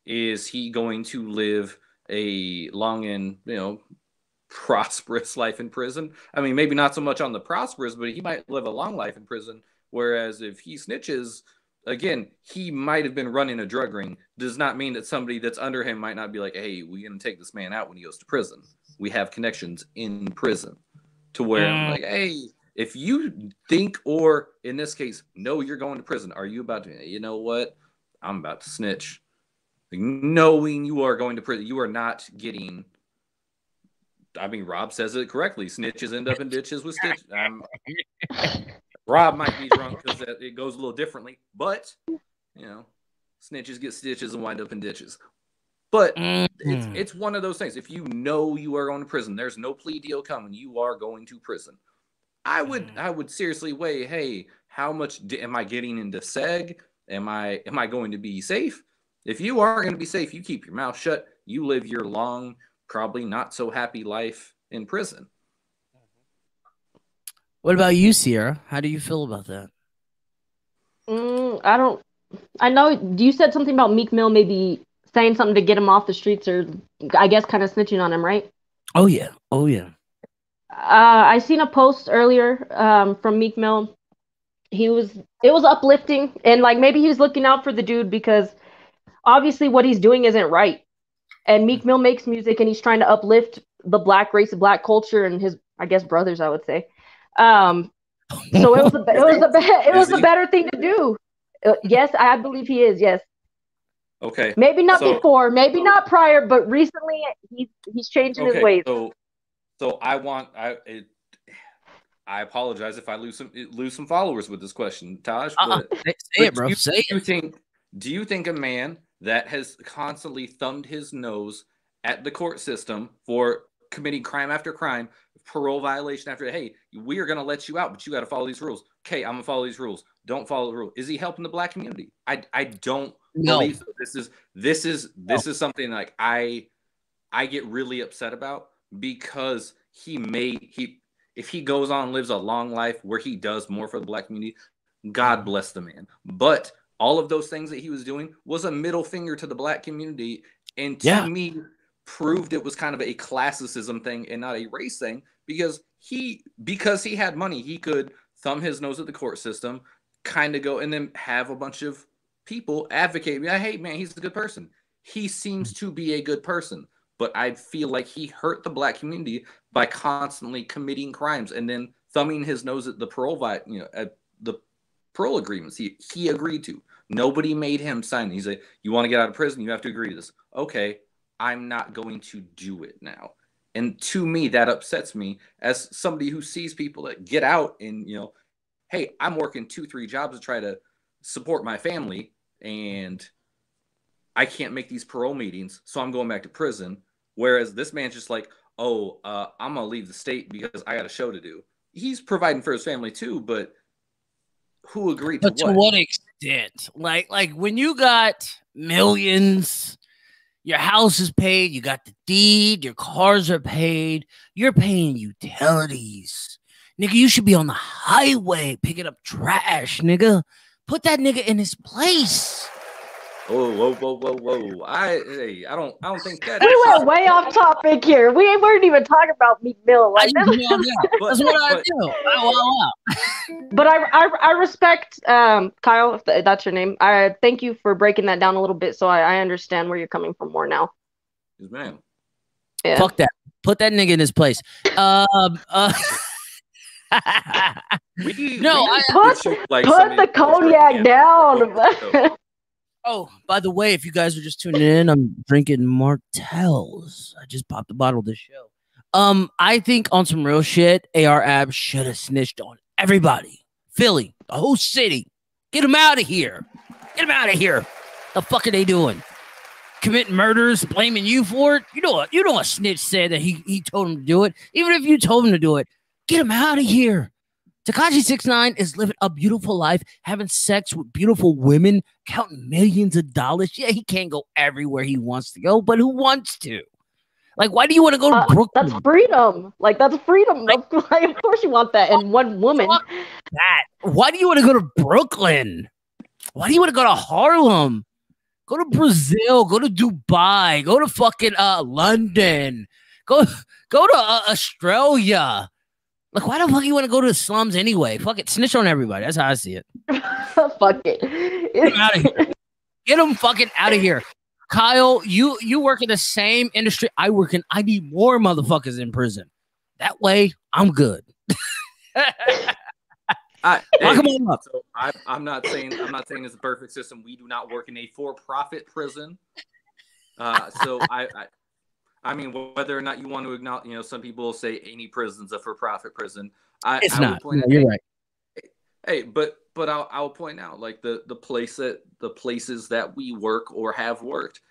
Is he going to live a long and prosperous life in prison? I mean, maybe not so much on the prosperous, but he might live a long life in prison. Whereas if he snitches, again, he might have been running a drug ring. Does not mean that somebody that's under him might not be like, hey, we're going to take this man out when he goes to prison. We have connections in prison to where I'm like, hey, if you think, or in this case, no, you're going to prison, are you about to, you know what? I'm about to snitch. Like, knowing you are going to prison, you are not getting, I mean, Rob says it correctly. Snitches end up in ditches with stitches. Rob might be drunk because it goes a little differently, but snitches get stitches and wind up in ditches. But it's one of those things. If you know you are going to prison, there's no plea deal coming. You are going to prison. I would seriously weigh, hey, how much am I getting into seg? Am I going to be safe? If you are going to be safe, you keep your mouth shut. You live your long, probably not so happy life in prison. What about you, Sierra? How do you feel about that? I know you said something about Meek Mill maybe saying something to get him off the streets, or I guess kind of snitching on him, right? Oh yeah. I seen a post earlier from Meek Mill. It was uplifting, and like maybe he was looking out for the dude because obviously what he's doing isn't right. And Meek Mill makes music and he's trying to uplift the black race, the black culture, and his, I guess, brothers, I would say. So it was the he? better thing to do. Yes, I believe he is. Yes. Okay. Maybe not So, before, maybe not prior, but recently he's changing his okay. ways. So I apologize if I lose some followers with this question, Taj. But, Say it, bro. Do you think a man that has constantly thumbed his nose at the court system for committing crime after crime, parole violation after, hey, we are going to let you out, but you got to follow these rules. Okay, I'm going to follow these rules. Don't follow the rule. Is he helping the black community? I don't believe so. This is something like I get really upset about, because if he goes on and lives a long life where he does more for the black community, God bless the man. But all of those things that he was doing was a middle finger to the black community, and to me proved it was kind of a classicism thing and not a race thing, because he had money, he could thumb his nose at the court system, kind of go and then have a bunch of people advocate, hey man, he's a good person. He seems to be a good person. But I feel like he hurt the black community by constantly committing crimes and then thumbing his nose at the at the parole agreements he agreed to. Nobody made him sign. He's like, you want to get out of prison, you have to agree to this. Okay, I'm not going to do it now. And to me, that upsets me as somebody who sees people that get out and, hey, I'm working 2-3 jobs to try to support my family, and I can't make these parole meetings, so I'm going back to prison. Whereas this man's just like, I'm going to leave the state because I got a show to do. He's providing for his family too, but who agreed to what? But to what extent? Like when you got millions, your house is paid, you got the deed, your cars are paid, you're paying utilities. Nigga, you should be on the highway picking up trash, nigga. Put that nigga in his place. Whoa! I don't think that. We went way off topic here. We weren't even talking about Meek Mill. Like that's what I do. But I respect Kyle, if that's your name. I thank you for breaking that down a little bit, so I understand where you're coming from more now. Yes, ma'am. Yeah. Fuck that. Put that nigga in his place. Put the cognac down. Oh, by the way, if you guys are just tuning in, I'm drinking Martell's. I just popped a bottle of this show. I think on some real shit, AR Abs should have snitched on everybody. Philly, the whole city. Get them out of here. Get them out of here. The fuck are they doing? Committing murders, blaming you for it? You know a snitch said that he told him to do it. Even if you told him to do it, get him out of here. Tekashi 6ix9ine is living a beautiful life, having sex with beautiful women, counting millions of dollars. Yeah, he can't go everywhere he wants to go, but who wants to? Like, why do you want to go to Brooklyn? That's freedom. Like, that's freedom. Like, of course you want that. And one woman. That. Why do you want to go to Brooklyn? Why do you want to go to Harlem? Go to Brazil. Go to Dubai. Go to fucking London. Go to Australia. Like, why the fuck you want to go to the slums anyway? Fuck it. Snitch on everybody. That's how I see it. Fuck it. Get him out of here. Get him fucking out of here. Kyle, you work in the same industry I work in. I need more motherfuckers in prison. That way, I'm good. So I'm not saying it's a perfect system. We do not work in a for-profit prison. So I mean, whether or not you want to acknowledge, some people say any prison's a for-profit prison. It's not. You're right. Hey, but I'll point out, like the places that we work or have worked.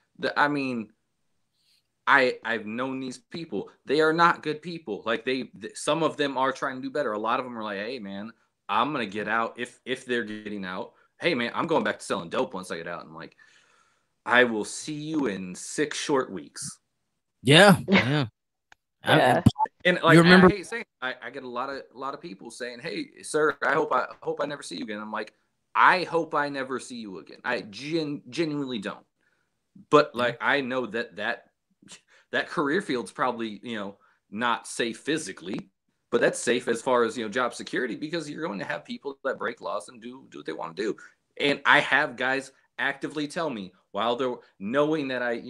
I've known these people. They are not good people. Like some of them are trying to do better. A lot of them are like, hey man, I'm gonna get out if they're getting out. Hey man, I'm going back to selling dope once I get out. I'm like, I will see you in 6 short weeks. Yeah. And like, you remember? I hate saying, I get a lot of people saying, "Hey, sir, I hope I never see you again." I'm like, I hope I never see you again. I genuinely don't. But like, I know that career field's probably not safe physically, but that's safe as far as job security, because you're going to have people that break laws and do what they want to do. And I have guys actively tell me, while they're knowing that I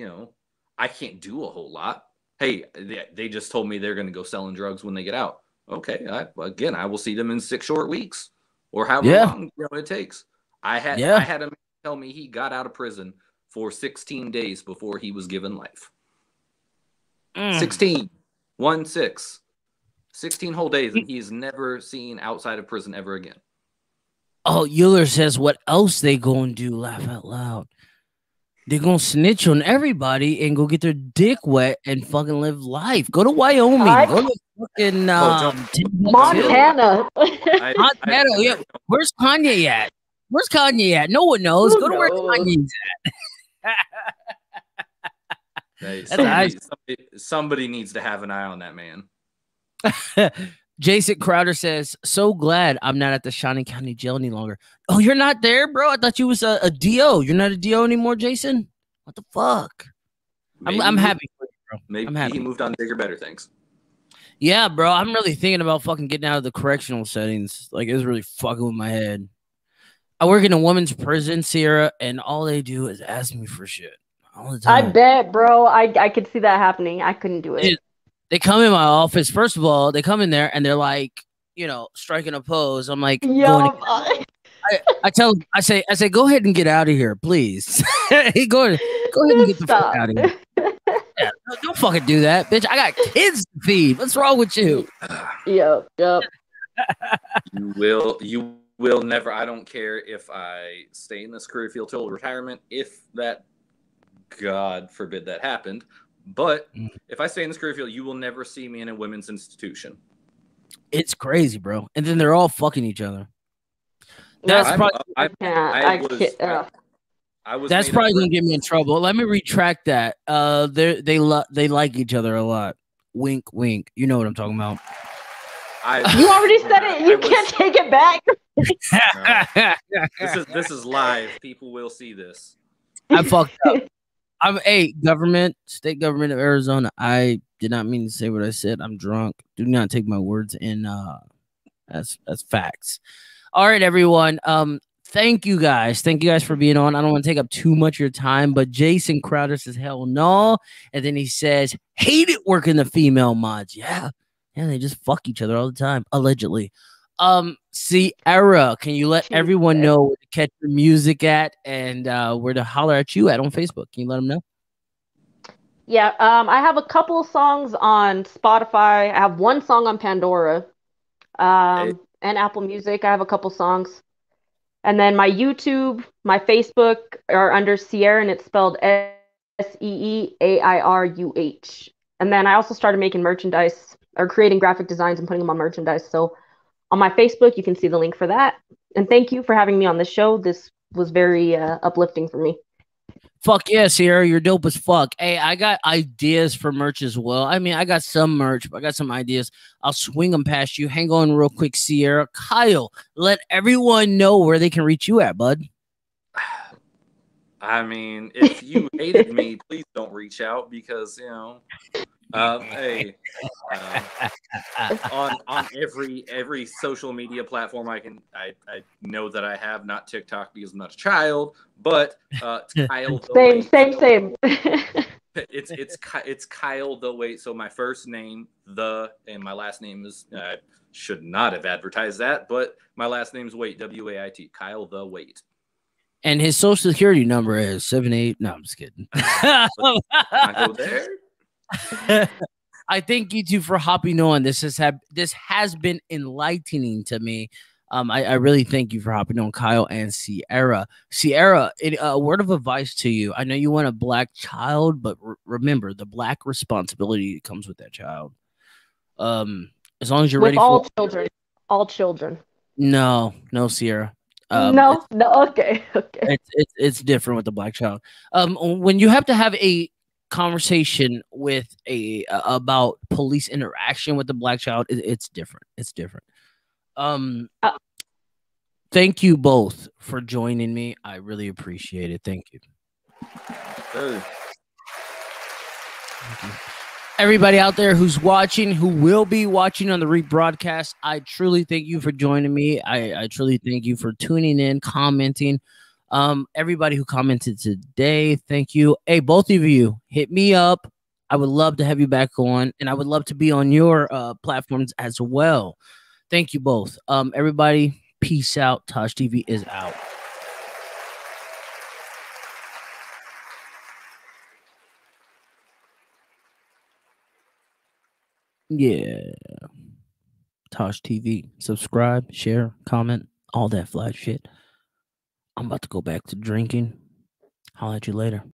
can't do a whole lot. Hey, they just told me they're going to go selling drugs when they get out. Okay, I will see them in 6 short weeks or however long it takes. I had a man tell me he got out of prison for 16 days before he was given life. 16, 16 whole days, and he's never seen outside of prison ever again. Oh, Euler says, what else they gonna do? Laugh out loud. They're gonna snitch on everybody and go get their dick wet and fucking live life. Go to Wyoming. Go to fucking Montana. Montana. Yeah. Where's Kanye at? Where's Kanye at? No one knows. Go to where Kanye's at. Hey, somebody needs to have an eye on that man. Jason Crowder says, so glad I'm not at the Shawnee County Jail any longer. Oh, you're not there, bro? I thought you was a DO. You're not a DO anymore, Jason? What the fuck? I'm happy for you, bro. Maybe he moved on to bigger, better things. Yeah, bro. I'm really thinking about fucking getting out of the correctional settings. Like, it's really fucking with my head. I work in a women's prison, Sierra, and all they do is ask me for shit all the time. I bet, bro. I could see that happening. I couldn't do it. They come in my office. First of all, they come in there and they're like, striking a pose. I'm like, I tell them, I say, go ahead and get out of here, please. go ahead and get the fuck out of here. Yeah, don't fucking do that, bitch. I got kids to feed. What's wrong with you? Yep. You will never. I don't care if I stay in this career field till retirement. If that, God forbid, that happened. But if I stay in this career field, you will never see me in a women's institution. It's crazy, bro. And then they're all fucking each other. That's probably gonna get me in trouble. Let me retract that. They like each other a lot. Wink, wink. You know what I'm talking about. You already said it. You can't take it back. No. This is live. People will see this. I fucked up. I'm state government of Arizona. I did not mean to say what I said. I'm drunk. Do not take my words in as facts. All right, everyone. Thank you guys. Thank you guys for being on. I don't want to take up too much of your time, but Jason Crowder says hell no. And then he says, hate it working the female mods. Yeah, they just fuck each other all the time, allegedly. Sierra, can you let everyone know where to catch your music at and where to holler at you at on Facebook? Can you let them know? Yeah, I have a couple of songs on Spotify. I have one song on Pandora and Apple Music. I have a couple songs. And then my YouTube, my Facebook are under Sierra, and it's spelled SEEAIRUH. And then I also started making merchandise or creating graphic designs and putting them on merchandise. So on my Facebook, you can see the link for that. And thank you for having me on the show. This was very uplifting for me. Fuck yeah, Sierra, you're dope as fuck. Hey, I got ideas for merch as well. I mean, I got some merch, but I got some ideas. I'll swing them past you. Hang on real quick, Sierra. Kyle, let everyone know where they can reach you at, bud. I mean, if you hated me, please don't reach out because, hey, on every social media platform I know that I have, not TikTok because I'm not a child, but it's Kyle the Wait. Same. It's Kyle the Wait. So my first name and my last name is I should not have advertised that, but my last name is Wait, WAIT, Kyle the Wait. And his social security number is 78. No, I'm just kidding. I go there. I thank you two for hopping on. This has been enlightening to me. I really thank you for hopping on, Kyle and Sierra. Sierra, a word of advice to you. I know you want a black child, but remember the black responsibility that comes with that child. As long as you're ready for all children. No, Sierra. No, okay. It's different with the black child. When you have to have a conversation with about police interaction with the black child, it's different. Thank you both for joining me. I really appreciate it. Thank you. Thank you. Everybody out there who's watching, who will be watching on the rebroadcast, I truly thank you for joining me. I truly thank you for tuning in, commenting. Everybody who commented today, thank you. Hey, both of you, hit me up I would love to have you back on, and I would love to be on your platforms as well. Thank you both. Everybody, peace out. TaijhTV is out. Yeah. TaijhTV. Subscribe, share, comment, all that fly shit. I'm about to go back to drinking. Holla at you later.